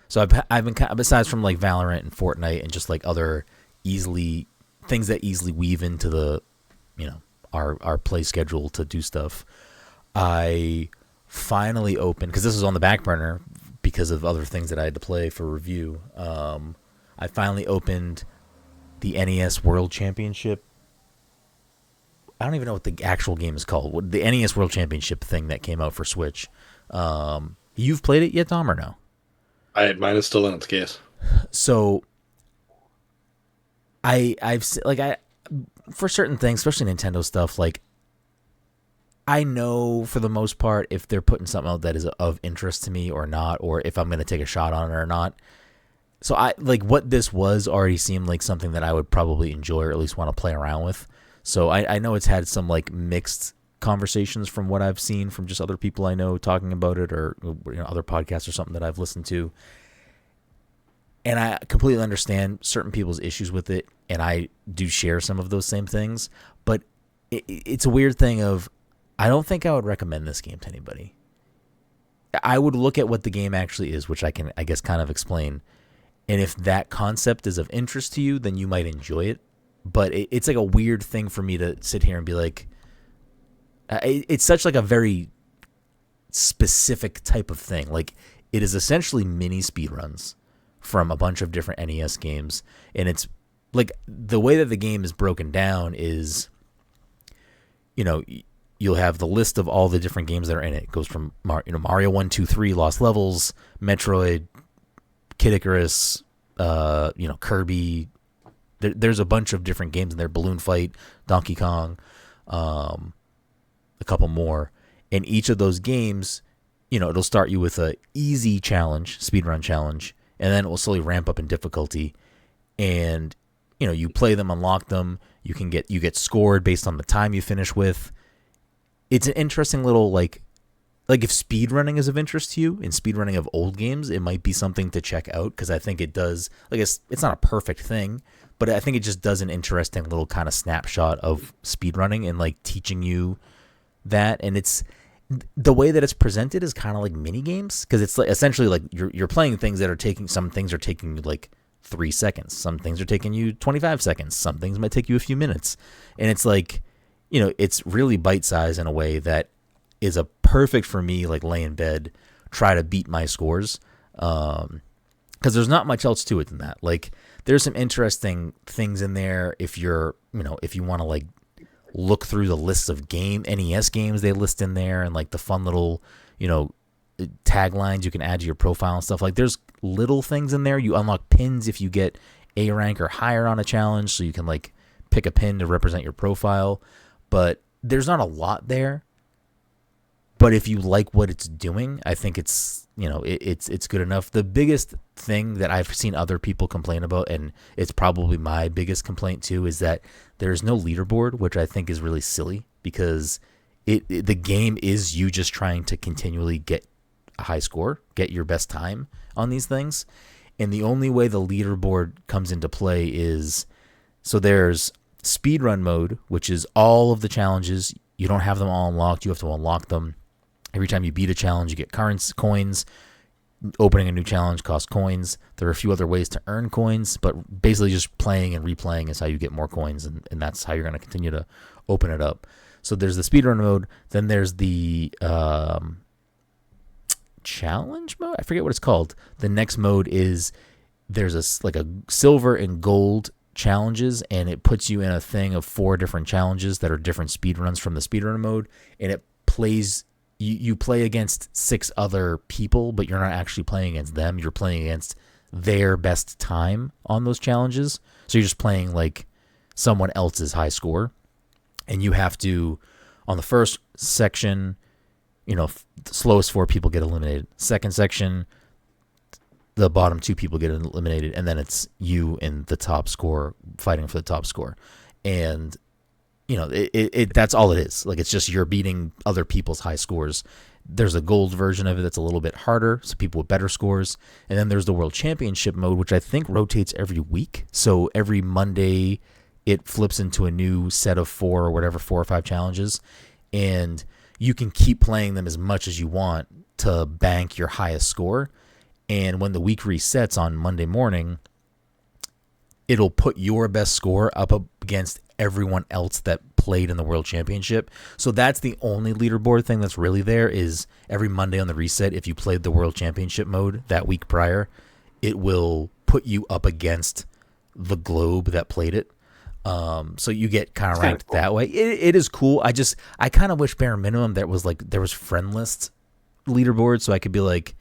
so I've been besides from like Valorant and Fortnite and just like other things that easily weave into the our play schedule to do stuff, I finally opened, because this was on the back burner because of other things that I had to play for review. I finally opened the NES World Championship. I don't even know what the actual game is called. The NES World Championship thing that came out for Switch. You've played it yet, Dom, or no? Mine is still in its case. So I've for certain things, especially Nintendo stuff, like I know for the most part if they're putting something out that is of interest to me or not, or if I'm going to take a shot on it or not. So I like what this was already seemed like something that I would probably enjoy or at least want to play around with. So I know it's had some like mixed conversations from what I've seen from just other people I know talking about it, or other podcasts or something that I've listened to. And I completely understand certain people's issues with it, and I do share some of those same things. But it's a weird thing of, I don't think I would recommend this game to anybody. I would look at what the game actually is, which I can, I guess, kind of explain. And if that concept is of interest to you, then you might enjoy it. But it's like a weird thing for me to sit here and be like, it's such like a very specific type of thing. Like, it is essentially mini speedruns from a bunch of different NES games. And it's like the way that the game is broken down is, you'll have the list of all the different games that are in it. It goes from Mario 1, 2, 3, Lost Levels, Metroid, Kid Icarus, Kirby. There's a bunch of different games in there. Balloon Fight, Donkey Kong, a couple more. And each of those games, it'll start you with a easy challenge, speedrun challenge, and then it will slowly ramp up in difficulty. And you play them, unlock them. You get scored based on the time you finish with. It's an interesting little like if speedrunning is of interest to you, and speedrunning of old games, it might be something to check out, because I think it does. Like, it's not a perfect thing, but I think it just does an interesting little kind of snapshot of speedrunning and like teaching you that. And it's the way that it's presented is kind of like mini games, because it's like essentially like you're playing things that are taking, some things are taking you like 3 seconds, some things are taking you 25 seconds, some things might take you a few minutes, and it's like it's really bite sized in a way that is a perfect for me, like lay in bed try to beat my scores. Because there's not much else to it than that. Like, there's some interesting things in there if you're, if you want to like look through the lists of NES games they list in there, and like the fun little, taglines you can add to your profile and stuff. Like, there's little things in there. You unlock pins if you get A rank or higher on a challenge, so you can like pick a pin to represent your profile. But there's not a lot there. But if you like what it's doing, I think it's, it's good enough. The biggest thing that I've seen other people complain about, and it's probably my biggest complaint too, is that there's no leaderboard, which I think is really silly, because the game is you just trying to continually get a high score, get your best time on these things. And the only way the leaderboard comes into play is, so there's speedrun mode, which is all of the challenges. You don't have them all unlocked. You have to unlock them. Every time you beat a challenge, you get coins. Opening a new challenge costs coins. There are a few other ways to earn coins, but basically just playing and replaying is how you get more coins, and that's how you're going to continue to open it up. So there's the speedrun mode. Then there's the challenge mode. I forget what it's called. The next mode is there's a silver and gold challenges, and it puts you in a thing of 4 different challenges that are different speedruns from the speedrun mode, and it plays. You play against 6 other people, but you're not actually playing against them. You're playing against their best time on those challenges. So you're just playing like someone else's high score. And you have to, on the first section, the slowest 4 people get eliminated. Second section, the bottom 2 people get eliminated. And then it's you and the top score fighting for the top score. And that's all it is. Like, it's just you're beating other people's high scores. There's a gold version of it that's a little bit harder, so people with better scores. And then there's the World Championship mode, which I think rotates every week. So every Monday, it flips into a new set of 4 or 5 challenges. And you can keep playing them as much as you want to bank your highest score. And when the week resets on Monday morning, it'll put your best score up against everyone else that played in the World Championship. So that's the only leaderboard thing that's really there, is every Monday on the reset, if you played the World Championship mode that week prior, it will put you up against the globe that played it. So you get kind of ranked that way. It is cool. I kind of wish bare minimum there was friend list leaderboard, so I could be like,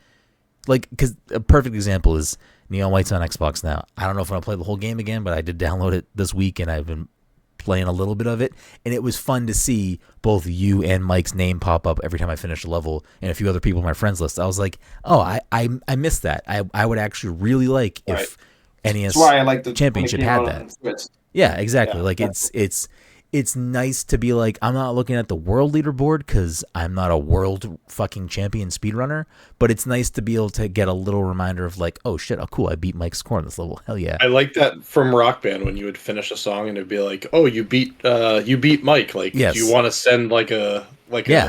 because a perfect example is Neon White's on Xbox now. I don't know if I'm going to play the whole game again, but I did download it this week, and I've been playing a little bit of it, and it was fun to see both you and Mike's name pop up every time I finished a level, and a few other people on my friends list. I was like, oh, I missed that. I would actually really like if NES Championship had that. Yeah, exactly. Yeah, it's nice to be like, I'm not looking at the world leaderboard because I'm not a world fucking champion speedrunner, but it's nice to be able to get a little reminder of like, oh shit, oh cool, I beat Mike's score on this level. Hell yeah. I like that from Rock Band when you would finish a song and it'd be like, oh, you beat Mike. Like, yes. Do you want to send a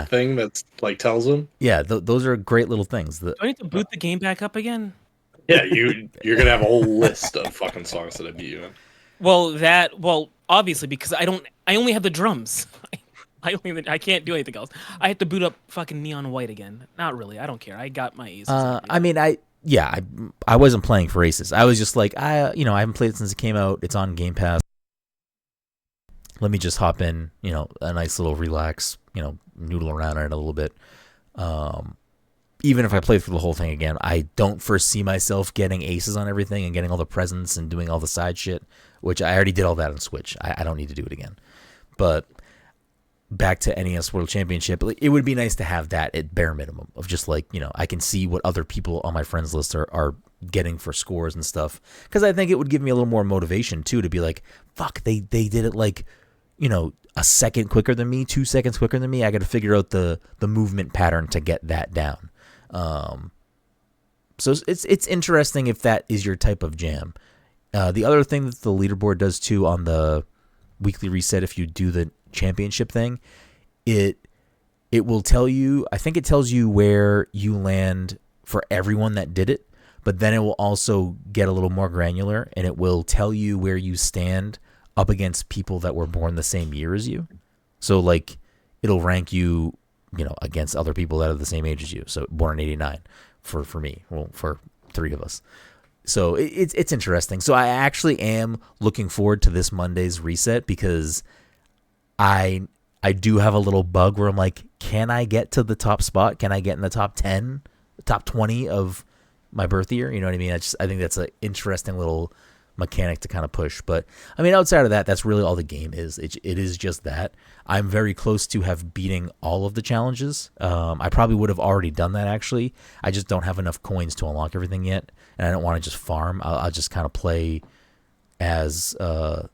thing that's like tells him? Yeah, those are great little things. Do I need to boot the game back up again? Yeah, you're gonna have a whole list of fucking songs that I beat you in. Well, obviously, because I only have the drums. I can't do anything else. I have to boot up fucking Neon White again. Not really. I don't care. I got my aces. I wasn't playing for aces. I was just like, I haven't played it since it came out. It's on Game Pass. Let me just hop in, a nice little relax, noodle around on it a little bit. Even if I play through the whole thing again, I don't foresee myself getting aces on everything and getting all the presents and doing all the side shit, which I already did all that on Switch. I don't need to do it again. But back to NES World Championship, it would be nice to have that at bare minimum of just like, I can see what other people on my friends list are getting for scores and stuff. Because I think it would give me a little more motivation too, to be like, fuck, they did it like, a second quicker than me, 2 seconds quicker than me. I got to figure out the movement pattern to get that down. So it's interesting if that is your type of jam. The other thing that the leaderboard does too on the weekly reset, if you do the championship thing, it will tell you, I think it tells you where you land for everyone that did it, but then it will also get a little more granular and it will tell you where you stand up against people that were born the same year as you. So like it'll rank you against other people that are the same age as you. So born in '89 for me, well, for three of us. So it's interesting. So I actually am looking forward to this Monday's reset because I do have a little bug where I'm like, can I get to the top spot? Can I get in the top 10, top 20 of my birth year? You know what I mean? I think that's an interesting little mechanic to kind of push. But I mean, outside of that, that's really all the game is. It is just that. I'm very close to have beating all of the challenges. I probably would have already done that actually. I just don't have enough coins to unlock everything yet, and I don't want to just farm. I'll just kind of play as the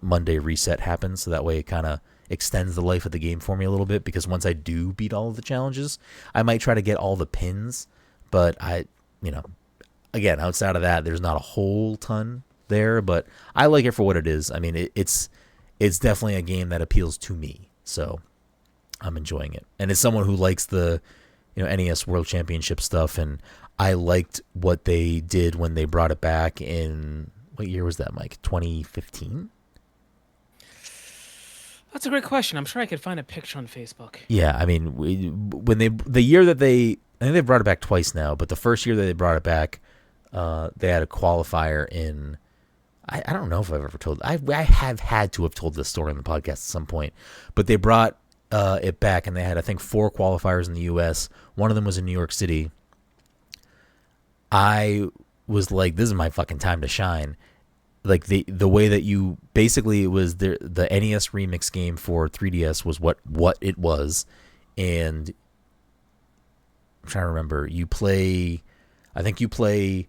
Monday reset happens, so that way it kind of extends the life of the game for me a little bit, because once I do beat all of the challenges, I might try to get all the pins, but again, outside of that, there's not a whole ton there, but I like it for what it is. I mean, it's definitely a game that appeals to me, so I'm enjoying it. And as someone who likes the NES World Championship stuff, and I liked what they did when they brought it back in, what year was that, Mike? 2015? That's a great question. I'm sure I could find a picture on Facebook. Yeah, I mean, the year that I think they brought it back twice now, but the first year that they brought it back, they had a qualifier in. I don't know if I've ever told. I have had to have told this story on the podcast at some point, but they brought it back, and they had, I think, 4 qualifiers in the U.S. One of them was in New York City. I was like, this is my fucking time to shine. Like the way that you basically, it was the NES remix game for 3DS was what it was, and I'm trying to remember. I think you play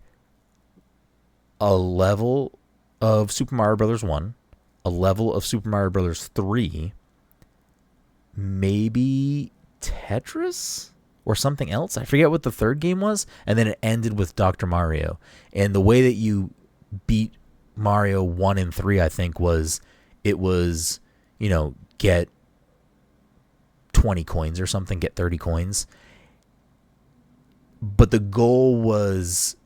a level of Super Mario Brothers 1, a level of Super Mario Brothers 3, maybe Tetris or something else. I forget what the third game was, and then it ended with Dr. Mario. And the way that you beat Mario 1 and 3, I think, was get 20 coins or something, get 30 coins. But the goal was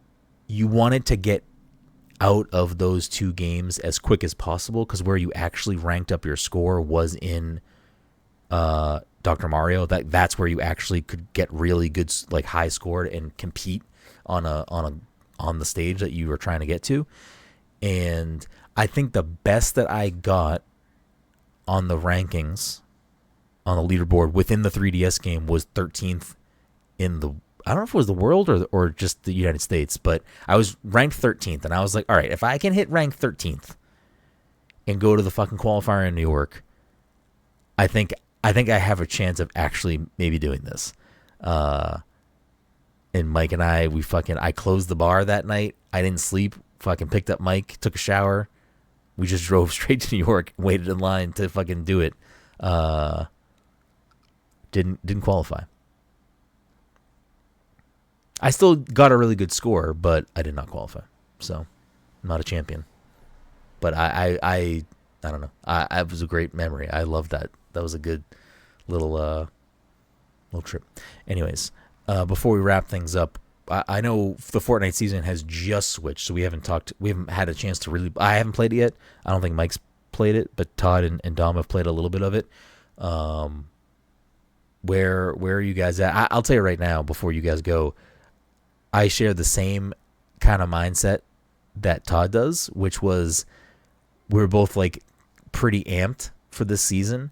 you wanted to get out of those 2 games as quick as possible, because where you actually ranked up your score was in Dr. Mario. That's where you actually could get really good, like, high scored and compete on the stage that you were trying to get to. And I think the best that I got on the rankings on the leaderboard within the 3DS game was 13th in the, I don't know if it was the world or just the United States, but I was ranked 13th, and I was like, all right, if I can hit rank 13th and go to the fucking qualifier in New York, I think I have a chance of actually maybe doing this. And Mike and I closed the bar that night. I didn't sleep. Fucking picked up Mike, took a shower. We just drove straight to New York, waited in line to fucking do it. Didn't qualify. I still got a really good score, but I did not qualify. So, I'm not a champion. But I don't know. It was a great memory. I love that. That was a good little trip. Anyways, before we wrap things up, I know the Fortnite season has just switched, so we haven't had a chance to really. I haven't played it yet. I don't think Mike's played it, but Todd and Dom have played a little bit of it. Where are you guys at? I'll tell you right now, before you guys go, I share the same kind of mindset that Todd does, which was we're both like pretty amped for this season.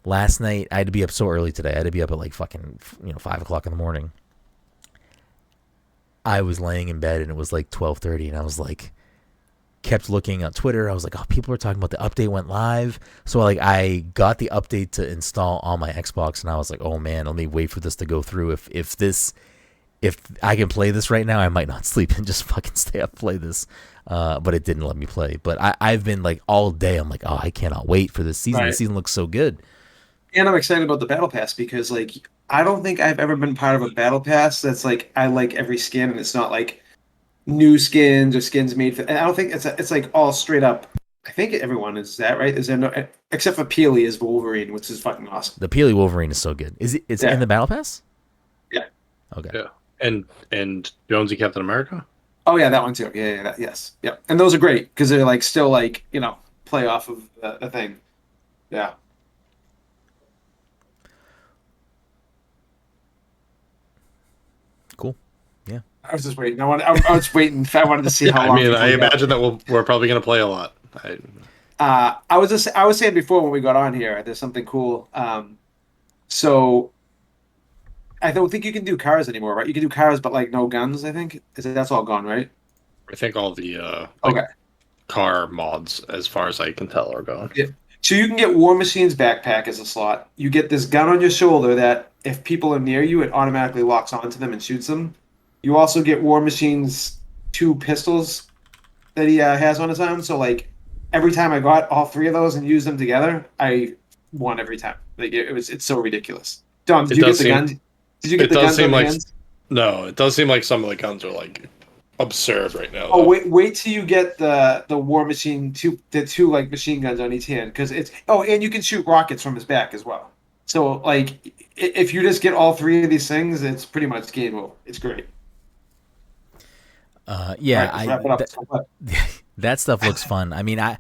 Last night, I had to be up so early today. I had to be up at like fucking 5 o'clock in the morning. I was laying in bed and it was like 12:30, and I was like, kept looking on Twitter. I was like, oh, people are talking about the update went live. So like I got the update to install on my Xbox, and I was like, oh man, let me wait for this to go through. If I can play this right now, I might not sleep and just fucking stay up, play this. But it didn't let me play. But I've been like all day, I'm like, oh, I cannot wait for this season. Right. The season looks so good. And I'm excited about the Battle Pass because, like, I don't think I've ever been part of a Battle Pass that's like, I like every skin and it's not like new skins or skins made for. And I don't think it's like all straight up. I think everyone is that, right? Is there no, except for Peely is Wolverine, which is fucking awesome. The Peely Wolverine is so good. Is it? It's in the Battle Pass? Yeah. Okay. Yeah. And Jonesy Captain America? Oh yeah, that one too. Yeah, yes. Yeah. And those are great because they're like still like, play off of a thing. Yeah. Cool. Yeah. I was just waiting. I was waiting. I wanted to see how long. I mean, I imagine that we're probably going to play a lot. I was saying before when we got on here, there's something cool. So I don't think you can do cars anymore, right? You can do cars, but like no guns. I think that's all gone, right? I think all the okay car mods, as far as I can tell, are gone. Yeah. So you can get War Machine's backpack as a slot. You get this gun on your shoulder that if people are near you, it automatically locks onto them and shoots them. You also get War Machine's 2 pistols that he has on his arm. So like every time I got all 3 of those and used them together, I won every time. Like it's so ridiculous. Dom, did you get the gun? Did you get the guns on the hands? No, it does seem like some of the guns are like absurd right now. Oh, wait till you get the War Machine the 2 like machine guns on each hand, because it's and you can shoot rockets from his back as well. So like if you just get all 3 of these things, it's pretty much game over. It's great. Yeah, that stuff looks fun. I mean, I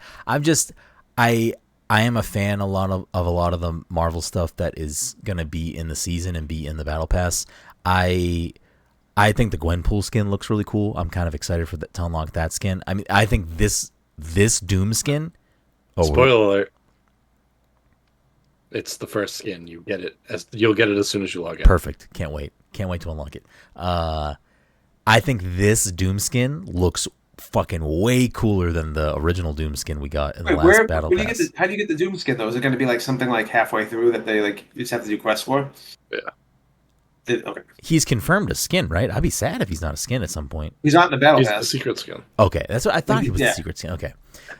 am a fan of a lot of the Marvel stuff that is gonna be in the season and be in the Battle Pass. I think the Gwenpool skin looks really cool. I'm kind of excited to unlock that skin. I mean, I think this Doom skin. Spoiler alert! It's the first skin. You'll get it as soon as you log in. Perfect. Can't wait to unlock it. I think this Doom skin looks fucking way cooler than the original Doom skin we got in the last Battle Pass. How do you get the Doom skin though? Is it going to be like something like halfway through that they like you just have to do quests for? Yeah. Okay. He's confirmed a skin, right? I'd be sad if he's not a skin at some point. He's not in the Battle Pass. He's the secret skin. Okay, that's what I thought. He was the secret skin. Okay.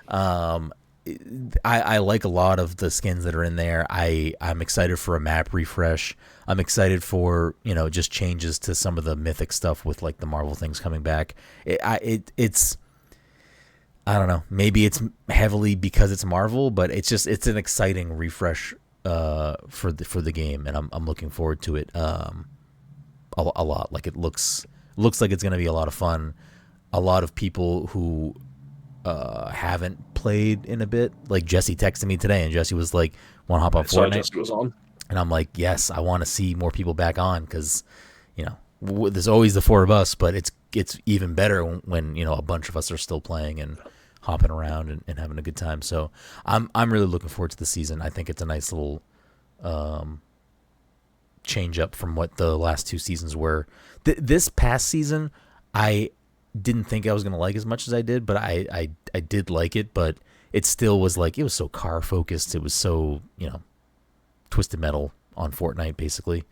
I like a lot of the skins that are in there. I'm excited for a map refresh. I'm excited for just changes to some of the mythic stuff with like the Marvel things coming back. It's I don't know. Maybe it's heavily because it's Marvel, but it's an exciting refresh for the game, and I'm looking forward to it a lot. Like it looks like it's gonna be a lot of fun. A lot of people who haven't played in a bit, like Jesse texted me today, and Jesse was like, "Want to hop on Fortnite?" Jesse was on. And I'm like, yes, I want to see more people back on because, there's always the 4 of us, but it's even better when a bunch of us are still playing and hopping around and having a good time. So I'm really looking forward to the season. I think it's a nice little change up from what the last 2 seasons were. This past season, I didn't think I was gonna like as much as I did, but I did like it. But it still was like it was so car focused. It was so Twisted Metal on Fortnite, basically.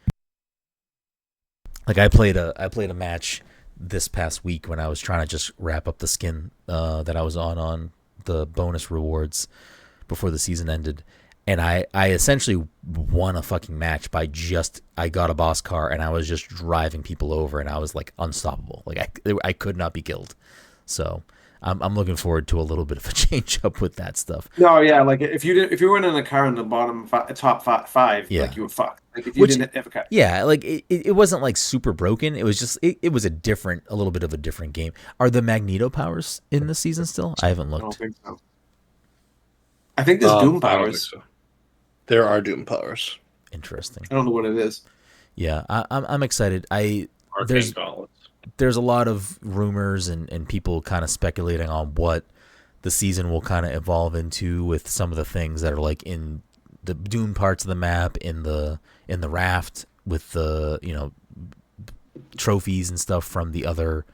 Like I played a match this past week when I was trying to just wrap up the skin that I was on the bonus rewards before the season ended, and I essentially won a fucking match by I got a boss car and I was just driving people over and I was like unstoppable. Like I could not be killed. So I'm looking forward to a little bit of a change up with that stuff. No, yeah, like if you weren't in a car in the top five, yeah. like you were fucked. Like if you didn't have a car. Yeah, like it wasn't like super broken. It was just it was a little bit of a different game. Are the Magneto powers in the season still? I haven't looked. I don't think so. I think there's Doom powers. So. There are Doom powers. Interesting. I don't know what it is. Yeah, I'm excited. There's a lot of rumors and people kind of speculating on what the season will kind of evolve into with some of the things that are like in the Doom parts of the map, in the raft with the trophies and stuff from the other.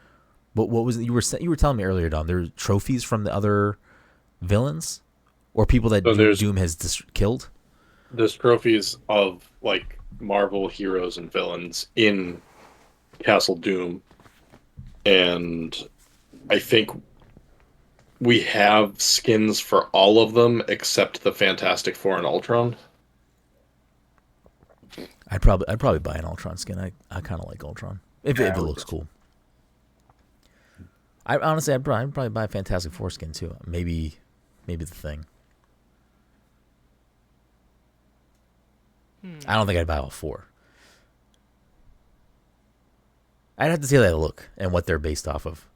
What was it? You were telling me earlier, Don? There are trophies from the other villains or people that Doom has killed. There's trophies of like Marvel heroes and villains in Castle Doom. And I think we have skins for all of them except the Fantastic Four and Ultron. I'd probably buy an Ultron skin. I kind of like Ultron if it looks cool. I'd probably buy a Fantastic Four skin too. Maybe the Thing. I don't think I'd buy all 4. I'd have to see how they look and what they're based off of.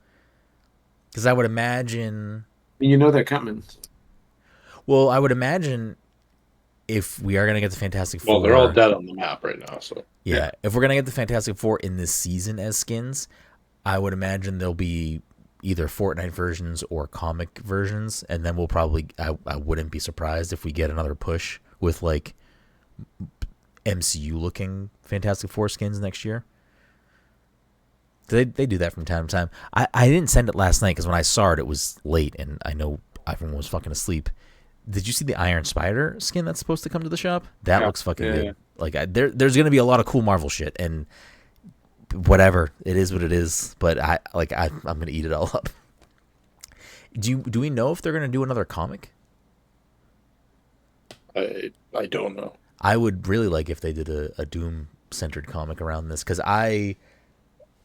Because I would imagine... They're coming. Well, I would imagine if we are gonna get the Fantastic Four, well, they're all dead on the map right now. So yeah, if we're gonna get the Fantastic Four in this season as skins, I would imagine there'll be either Fortnite versions or comic versions, and then we'll probably I wouldn't be surprised if we get another push with like MCU looking Fantastic Four skins next year. They do that from time to time. I didn't send it last night because when I saw it, it was late, and I know everyone was fucking asleep. Did you see the Iron Spider skin that's supposed to come to the shop? That looks fucking good. Yeah. Like there's gonna be a lot of cool Marvel shit, and whatever it is, what it is. But I'm gonna eat it all up. Do we know if they're gonna do another comic? I don't know. I would really like if they did a Doom centered comic around this, because I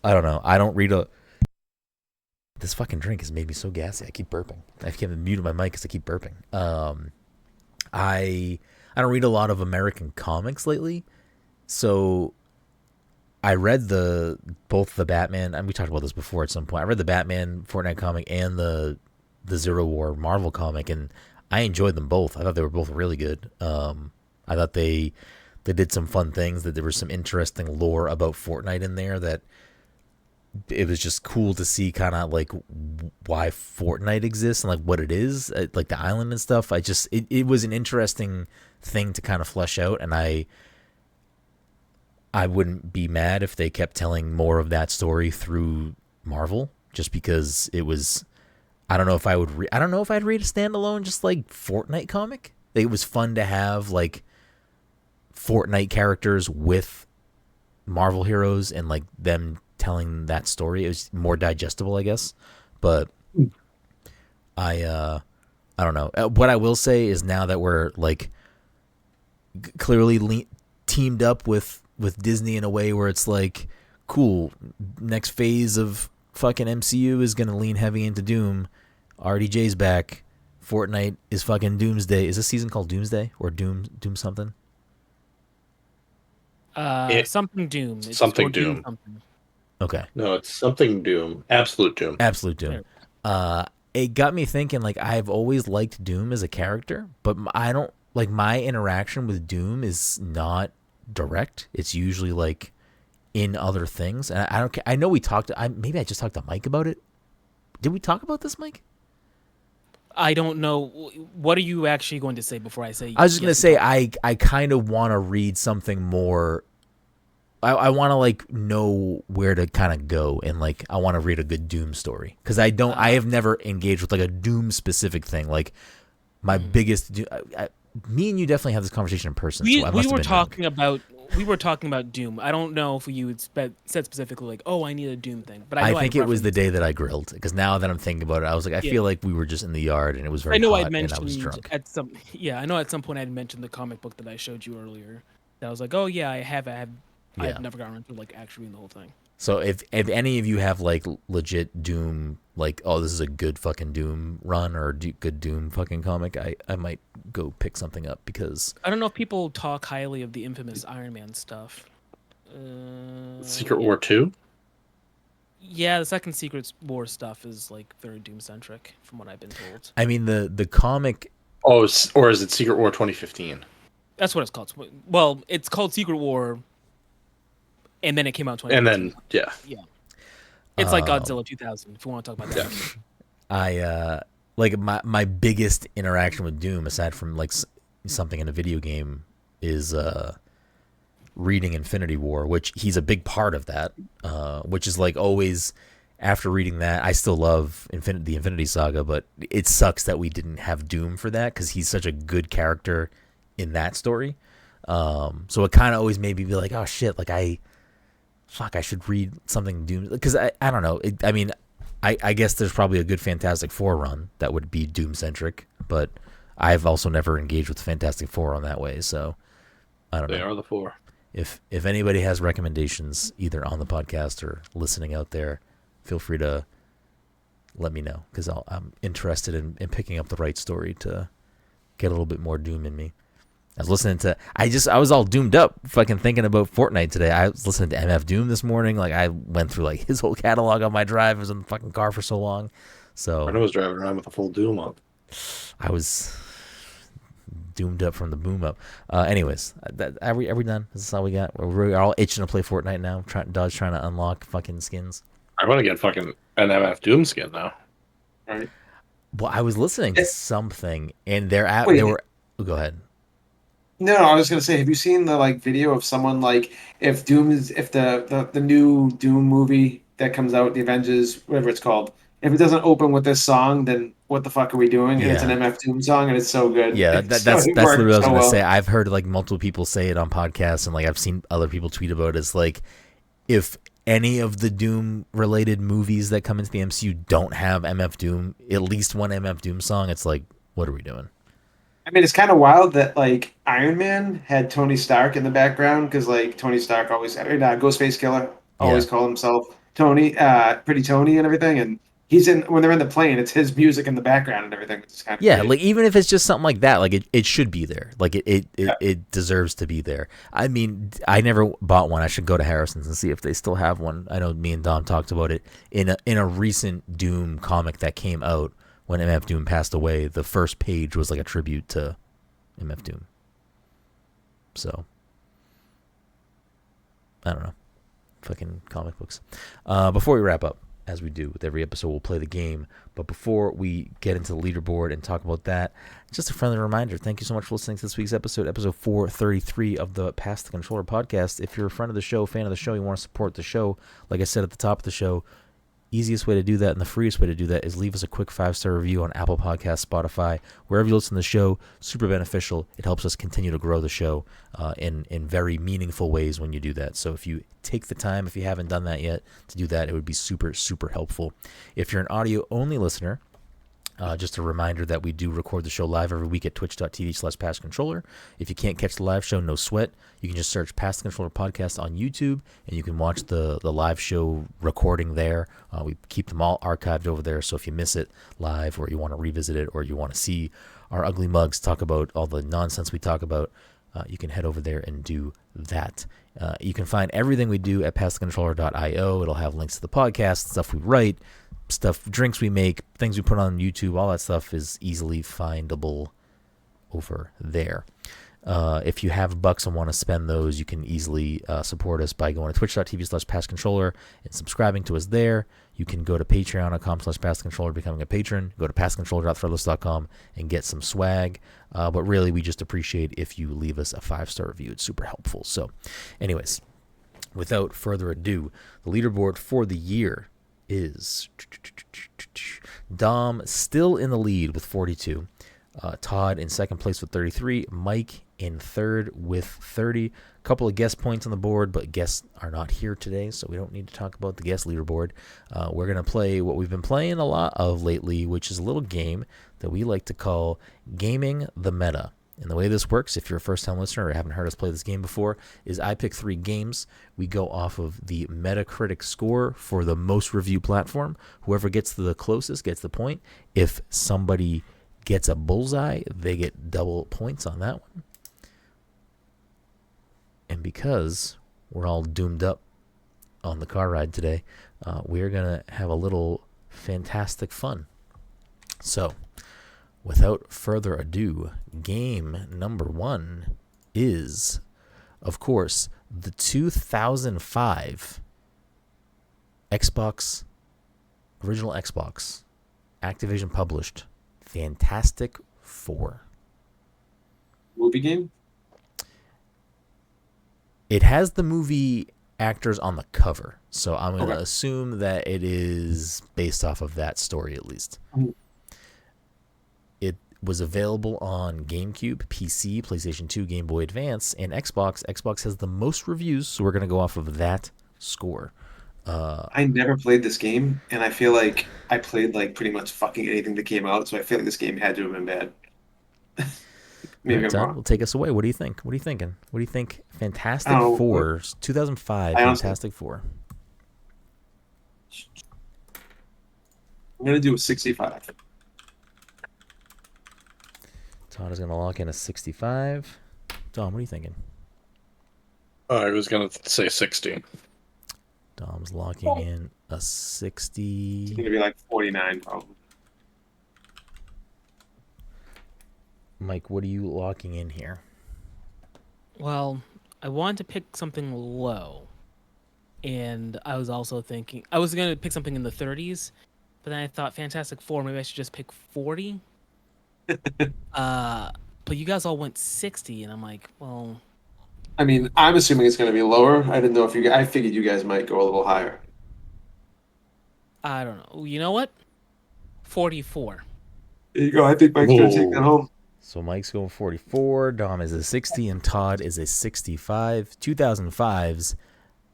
don't know. I don't read This fucking drink has made me so gassy. I keep burping. I can't mute my mic because I keep burping. I don't read a lot of American comics lately, so I read both the Batman, and we talked about this before at some point. I read the Batman Fortnite comic and the Zero War Marvel comic, and I enjoyed them both. I thought they were both really good. I thought they did some fun things. That there was some interesting lore about Fortnite in there that. It was just cool to see kind of like why Fortnite exists and like what it is, like the island and stuff. It was an interesting thing to kind of flesh out, and I wouldn't be mad if they kept telling more of that story through Marvel, just because it was. I don't know if I'd read a standalone just like Fortnite comic. It was fun to have like Fortnite characters with Marvel heroes and like them telling that story. It was more digestible, I guess. But I don't know. What I will say is now that we're like clearly teamed up with Disney in a way where it's like, cool, next phase of fucking MCU is gonna lean heavy into Doom. RDJ's back. Fortnite is fucking Doomsday. Is this season called Doomsday or Doom something? Something Doom. It's something Doom. Something. Okay. No, it's something Doom. Absolute Doom. Absolute Doom. It got me thinking, like, I've always liked Doom as a character, but I don't, like, my interaction with Doom is not direct. It's usually, like, in other things. And I don't, I know we talked, maybe I just talked to Mike about it. Did we talk about this, Mike? I don't know. What are you actually going to say before I say? I was just going to say, I kind of want to read something more. I want to like know where to kind of go, and like I want to read a good Doom story, because I have never engaged with like a Doom specific thing. Like my biggest, me and you definitely have this conversation in person. We were talking about Doom. I don't know if you had said specifically like, oh, I need a Doom thing, but I think it was the day that I grilled, because now that I'm thinking about it, I was like, I feel like we were just in the yard and it was very hot and I was drunk. I know at some point I had mentioned the comic book that I showed you earlier. I was like, oh yeah, I have. I've never gotten into like actually reading the whole thing. So if any of you have like legit Doom, like, oh, this is a good fucking Doom run or good Doom fucking comic, I might go pick something up, because I don't know if people talk highly of the infamous Iron Man stuff. Secret War 2? Yeah, the second Secret War stuff is like very Doom centric, from what I've been told. I mean the comic. Oh, or is it Secret War 2015? That's what it's called. Well, it's called Secret War. And then it came out in 2015. And then, yeah. It's like Godzilla 2000, if you want to talk about that. I, like, my biggest interaction with Doom, aside from, like, something in a video game, is reading Infinity War, which he's a big part of that, which is, like, always, after reading that, I still love the Infinity Saga, but it sucks that we didn't have Doom for that, because he's such a good character in that story. So it kind of always made me be like, oh, shit, like, I should read something Doom, because I don't know. I guess there's probably a good Fantastic Four run that would be Doom centric, but I've also never engaged with Fantastic Four on that way, so I don't know. They are the four. If anybody has recommendations, either on the podcast or listening out there, feel free to let me know, because I'm interested in picking up the right story to get a little bit more Doom in me. I was listening to, I was all doomed up fucking thinking about Fortnite today. I was listening to MF Doom this morning. Like, I went through like his whole catalog on my drive. I was in the fucking car for so long. So I was driving around with a full Doom on. I was doomed up from the boom up. Anyways, are we done? Is this all we got? We're all itching to play Fortnite now. Dodge trying to unlock fucking skins. I want to get fucking an MF Doom skin now. Right. Well, I was listening to something, and they were. Oh, go ahead. No, I was gonna say, have you seen the video of someone if the new Doom movie that comes out, the Avengers, whatever it's called, if it doesn't open with this song, then what the fuck are we doing? Yeah. And it's an MF Doom song, and it's so good. Yeah, that's literally what I was gonna say. I've heard multiple people say it on podcasts, and I've seen other people tweet about it. It's if any of the Doom related movies that come into the MCU don't have MF Doom, at least one MF Doom song, it's what are we doing? I mean, it's kind of wild that Iron Man had Tony Stark in the background because Tony Stark always Ghostface Killer always called himself Tony, Pretty Tony and everything, and he's when they're in the plane, it's his music in the background and everything. It's kind of crazy. Even if it's just something like that, it should be there. It deserves to be there. I mean, I never bought one. I should go to Harrison's and see if they still have one. I know me and Dom talked about it in a recent Doom comic that came out. When MF Doom passed away, the first page was a tribute to MF Doom. So, I don't know. Fucking comic books. Before we wrap up, as we do with every episode, we'll play the game. But before we get into the leaderboard and talk about that, just a friendly reminder, thank you so much for listening to this week's episode 433 of the Pass the Controller podcast. If you're a friend of the show, fan of the show, you want to support the show, like I said at the top of the show, easiest way to do that and the freest way to do that is leave us a quick 5-star review on Apple Podcasts, Spotify, wherever you listen to the show. Super beneficial. It helps us continue to grow the show in very meaningful ways when you do that. So if you take the time, if you haven't done that yet, to do that, it would be super, super helpful. If you're an audio-only listener, just a reminder that we do record the show live every week at twitch.tv/PassController. If you can't catch the live show, no sweat. You can just search Pass the Controller Podcast on YouTube, and you can watch the live show recording there. We keep them all archived over there, so if you miss it live or you want to revisit it or you want to see our ugly mugs talk about all the nonsense we talk about, you can head over there and do that. You can find everything we do at passthecontroller.io. It'll have links to the podcast, stuff we write, stuff, drinks we make, things we put on YouTube. All that stuff is easily findable over there. If you have bucks and want to spend those, you can easily support us by going to twitch.tv/passcontroller and subscribing to us there. You can go to patreon.com/passcontroller, becoming a patron. Go to passcontroller.threadless.com and get some swag. But really, we just appreciate if you leave us a 5-star review. It's super helpful. So anyways, without further ado, the leaderboard for the year is Dom still in the lead with 42. Todd in second place with 33. Mike in third with 30. A couple of guest points on the board, but guests are not here today, so we don't need to talk about the guest leaderboard. We're going to play what we've been playing a lot of lately, which is a little game that we like to call Gaming the Meta. And the way this works, if you're a first-time listener or haven't heard us play this game before, is I pick 3 games. We go off of the Metacritic score for the most reviewed platform. Whoever gets to the closest gets the point. If somebody gets a bullseye, they get double points on that one. And because we're all doomed up on the car ride today, we're going to have a little fantastic fun. So, without further ado, game number 1 is, of course, the 2005 original Xbox, Activision published Fantastic Four. Movie game? It has the movie actors on the cover, so I'm going to assume that it is based off of that story at least. Mm-hmm. It was available on GameCube, PC, PlayStation 2, Game Boy Advance, and Xbox. Xbox has the most reviews, so we're going to go off of that score. I never played this game, and I feel like I played pretty much fucking anything that came out, so I feel like this game had to have been bad. Maybe I'm wrong. Will take us away. What do you think? What do you thinking? What do you think? Fantastic Four, 2005. Fantastic Four. I'm gonna do a 65. Todd is gonna lock in a 65. Dom, what are you thinking? I was gonna say 60. Dom's locking in a 60. It's gonna be 49 probably. Mike, what are you locking in here? Well, I wanted to pick something low, and I was also thinking I was gonna pick something in the 30s, but then I thought Fantastic Four. Maybe I should just pick 40. But you guys all went 60, and I'm like, well. I mean, I'm assuming it's going to be lower. I didn't know if I figured you guys might go a little higher. I don't know. You know what? 44. There you go. I think Mike's going to take that home. So Mike's going 44. Dom is a 60, and Todd is a 65. 2005's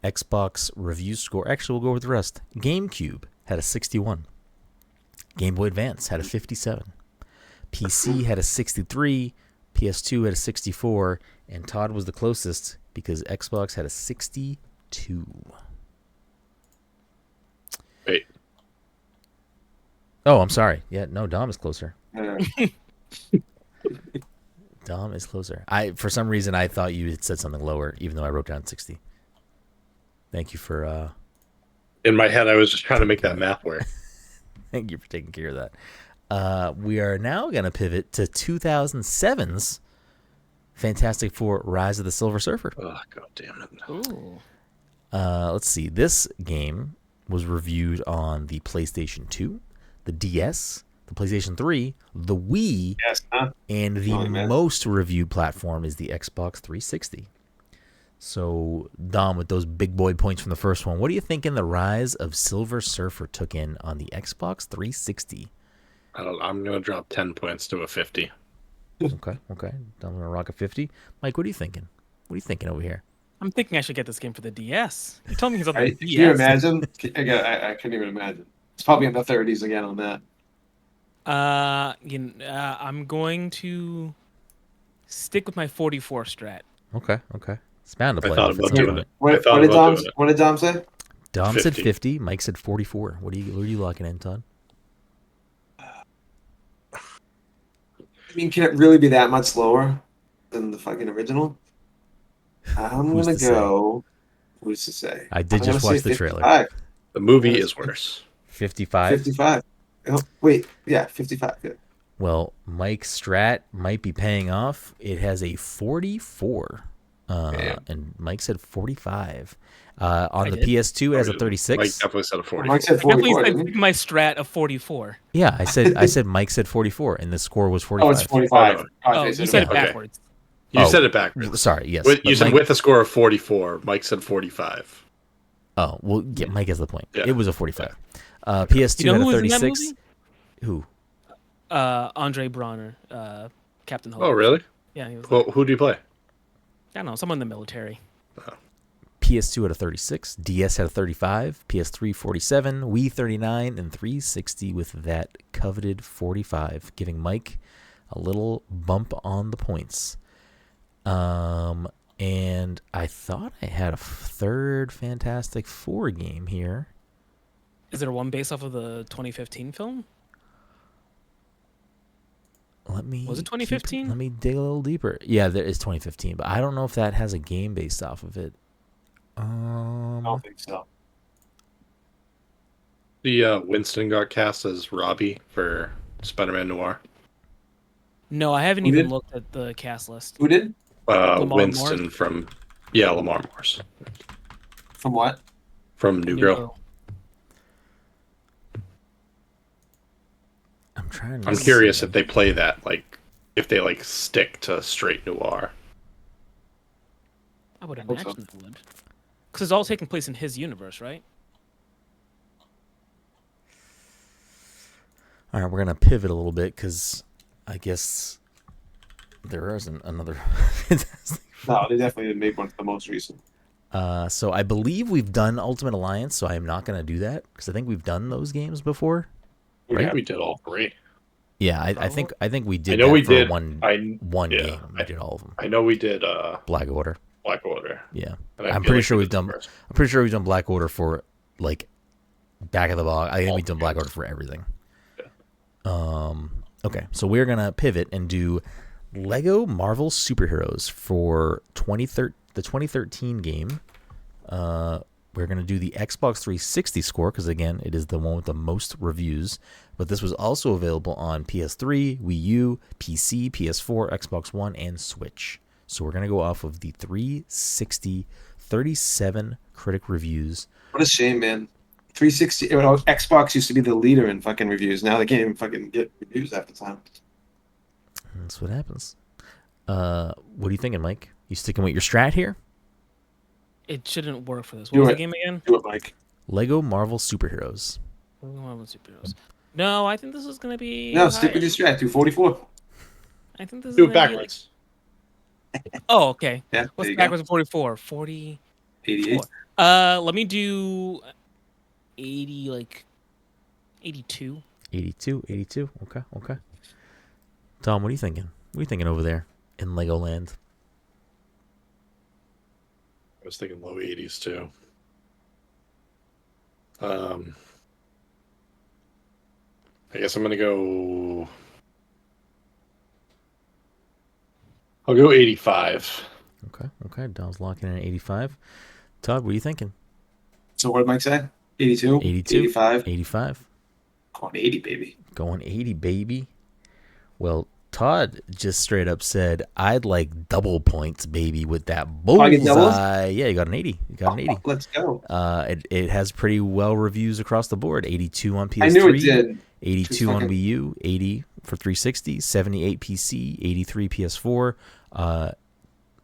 Xbox review score. Actually, we'll go with the rest. GameCube had a 61. Game Boy Advance had a 57. PC had a 63. PS2 had a 64. And Todd was the closest because Xbox had a 62. Wait. Oh, I'm sorry. Yeah, no, Dom is closer. Dom is closer. For some reason, I thought you had said something lower, even though I wrote down 60. Thank you for... In my head, I was just trying to make that math work. Thank you for taking care of that. We are now going to pivot to 2007's Fantastic Four: Rise of the Silver Surfer. Oh, God damn it. Ooh. Let's see. This game was reviewed on the PlayStation 2, the DS, the PlayStation 3, the Wii, and the most reviewed platform is the Xbox 360. So, Dom, with those big boy points from the first one, what do you think in the Rise of Silver Surfer took in on the Xbox 360? I'm going to drop 10 points to a 50. Okay. I'm going to rock a 50. Mike, what are you thinking? What are you thinking over here? I'm thinking I should get this game for the DS. You told me he's on the DS. Can you imagine? I couldn't even imagine. It's probably in the 30s again on that. I'm going to stick with my 44 strat. Okay. It's bound to play. I thought about doing it. What did Dom say? Dom 50. said 50. Mike said 44. What are you locking in, Todd? I mean, can it really be that much lower than the fucking original? I'm going to go... Who's to say? I did just watch the trailer. 55. The movie is worse. 55? 55. Oh, wait. Yeah, 55. Good. Well, Mike's strat might be paying off. It has a 44. And Mike said 45. On the PS2, it has a 36. Mike definitely said a 44. Mike said 44. Definitely said my strat of 44. Yeah, I said Mike said 44, and the score was 45. Oh, it's 45. Oh, you said it backwards. You said it backwards. Sorry, yes. You said with a score of 44. Mike said 45. Oh, well, yeah, Mike has the point. Yeah. It was a 45. PS2 had a 36. Who? Andre Bronner, Captain Hook. Oh, really? Yeah. He was Well, who do you play? I don't know, someone in the military. PS2 had a 36, DS had a 35, PS3 47, Wii 39, and 360 with that coveted 45, giving Mike a little bump on the points. And I thought I had a third Fantastic Four game here. Is there one based off of the 2015 film? Was it 2015? Let me dig a little deeper. Yeah, there is 2015, but I don't know if that has a game based off of it. I don't think so. The Winston got cast as Robbie for Spider-Man Noir. No, I haven't even looked at the cast list. Who did? Winston Morse? from Lamar Morse. From what? From New Girl. I'm curious if they play that, like, if they like stick to straight noir. I would imagine they would. Because it's all taking place in his universe, right? All right, we're going to pivot a little bit because I guess there isn't another. No, they definitely didn't make one the most recent. So I believe we've done Ultimate Alliance, so I am not going to do that because I think we've done those games before. Right? Yeah, we did all three. Yeah, I think we did. I know we did one game. We did all of them. I know we did. Black Order. Yeah, I'm pretty sure we've done. I'm pretty sure we've done Black Order for like back of the box. I think we've done Black Order for everything. Yeah. Okay, so we're gonna pivot and do Lego Marvel Superheroes for the 2013 game. we're going to do the Xbox 360 score because, again, it is the one with the most reviews. But this was also available on PS3, Wii U, PC, PS4, Xbox One, and Switch. So we're going to go off of the 360, 37 critic reviews. What a shame, man. 360, Xbox used to be the leader in fucking reviews. Now they can't even fucking get reviews half the time. That's what happens. What are you thinking, Mike? You sticking with your strat here? It shouldn't work for this. What was the game again? Do it, Mike. Lego Marvel Superheroes. Lego Marvel Superheroes. No, I think this is going to be... No, stick with your strat. 244. I think this is do it backwards. Oh, okay. Yeah, what's backwards of 44? 40... 88. Let me do 80, like 82. 82. Okay. Tom, what are you thinking? What are you thinking over there in Legoland? I was thinking low 80s too. I guess I'm gonna go. I'll go 85. Okay. Dom's locking in at 85. Todd, what are you thinking? So what did Mike say? 82? 85? 85. Going 80, baby. Going 80, baby. Well, Todd just straight up said, I'd like double points, baby, with that bullseye. Yeah, you got an 80. Let's go. It has pretty well reviews across the board. 82 on PS3. I knew it did. 82 on Wii U, 80 for 360, 78 PC, 83 PS4.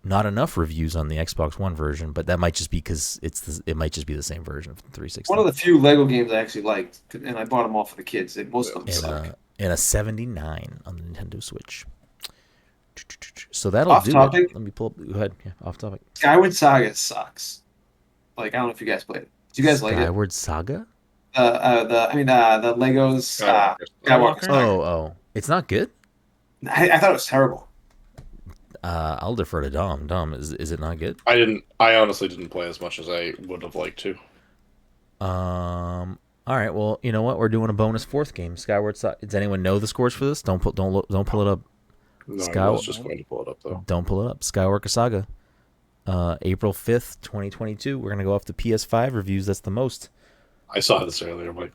Not enough reviews on the Xbox One version, but that might just be because it might just be the same version for 360. One of the few Lego games I actually liked, and I bought them all for the kids. Most of them suck. And a 79 on the Nintendo Switch. So that'll off do topic. it. Let me pull up. Go ahead. Yeah, off topic. Skyward Saga sucks. Like, I don't know if you guys played it. Do you guys like it? Skyward Saga? The Legos Skywalker Saga. Oh. It's not good? I thought it was terrible. I'll defer to Dom. Dom, is it not good? I honestly didn't play as much as I would have liked to. All right. Well, you know what? We're doing a bonus fourth game. Skyward Saga. Does anyone know the scores for this? Don't pull it up. No, I was just going to pull it up though. Don't pull it up. Skywalker Saga. April 5th, 2022. We're gonna go off the PS5 reviews. That's the most. I saw this earlier, Mike.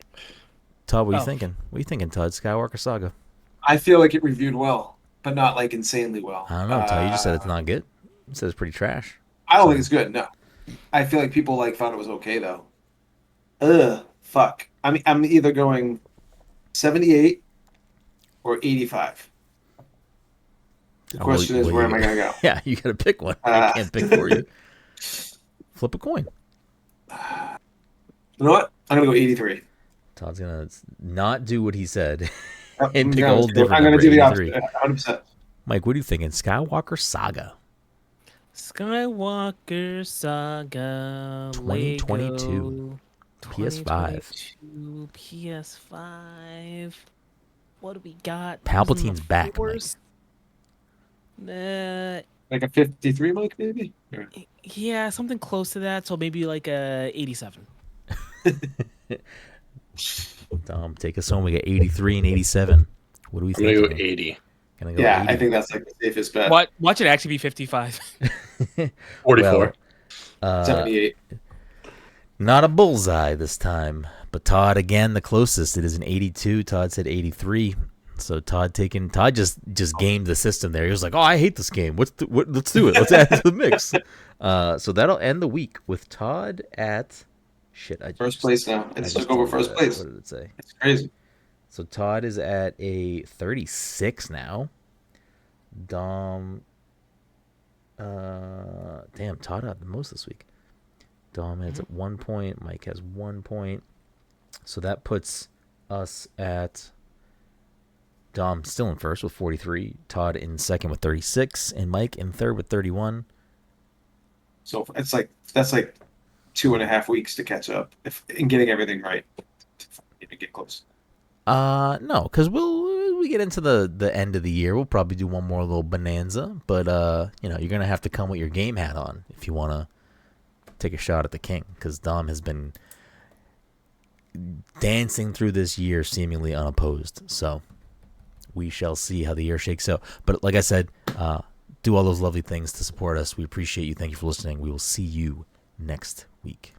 Todd, what are you thinking? What are you thinking, Todd? Skywalker Saga. I feel like it reviewed well, but not like insanely well. I don't know, Todd. You just said it's not good. You said it's pretty trash. I don't think it's good. No, I feel like people found it was okay though. Ugh, fuck. I'm either going 78 or 85. The question is, where am I gonna go? Yeah, you gotta pick one. I can't pick for you. Flip a coin. You know what? I'm gonna go 83. Todd's gonna not do what he said and pick a whole different. I'm gonna do the opposite. 100%. Mike, what are you thinking? Skywalker Saga. Skywalker Saga. 2022. PS5. PS5. What do we got? Palpatine's back, Mike. Like a 53, Mike, maybe? Yeah, something close to that. So maybe like a 87. Dom, take us home. We got 83 and 87. What do we think? I'm gonna go 80. Gonna go 80? I think that's like the safest bet. Watch it actually be 55. 44. 78. Not a bullseye this time, but Todd again the closest. It is an 82. Todd said 83. So Todd just gamed the system there. He was like, "Oh, I hate this game. Let's do it. Let's add it to the mix." So that'll end the week with Todd at first place now. It's took over first place. What did it say? It's crazy. So Todd is at a 36 now. Dom, damn, Todd had the most this week. Dom has at 1 point. Mike has 1 point. So that puts us at Dom still in first with 43. Todd in second with 36, and Mike in third with 31. So that's like 2.5 weeks to catch up in getting everything right. To get close. No, because we get into the end of the year. We'll probably do one more little bonanza, but you're gonna have to come with your game hat on if you want to take a shot at the king, because Dom has been dancing through this year seemingly unopposed. So we shall see how the year shakes out. But like I said, do all those lovely things to support us. We appreciate you. Thank you for listening. We will see you next week.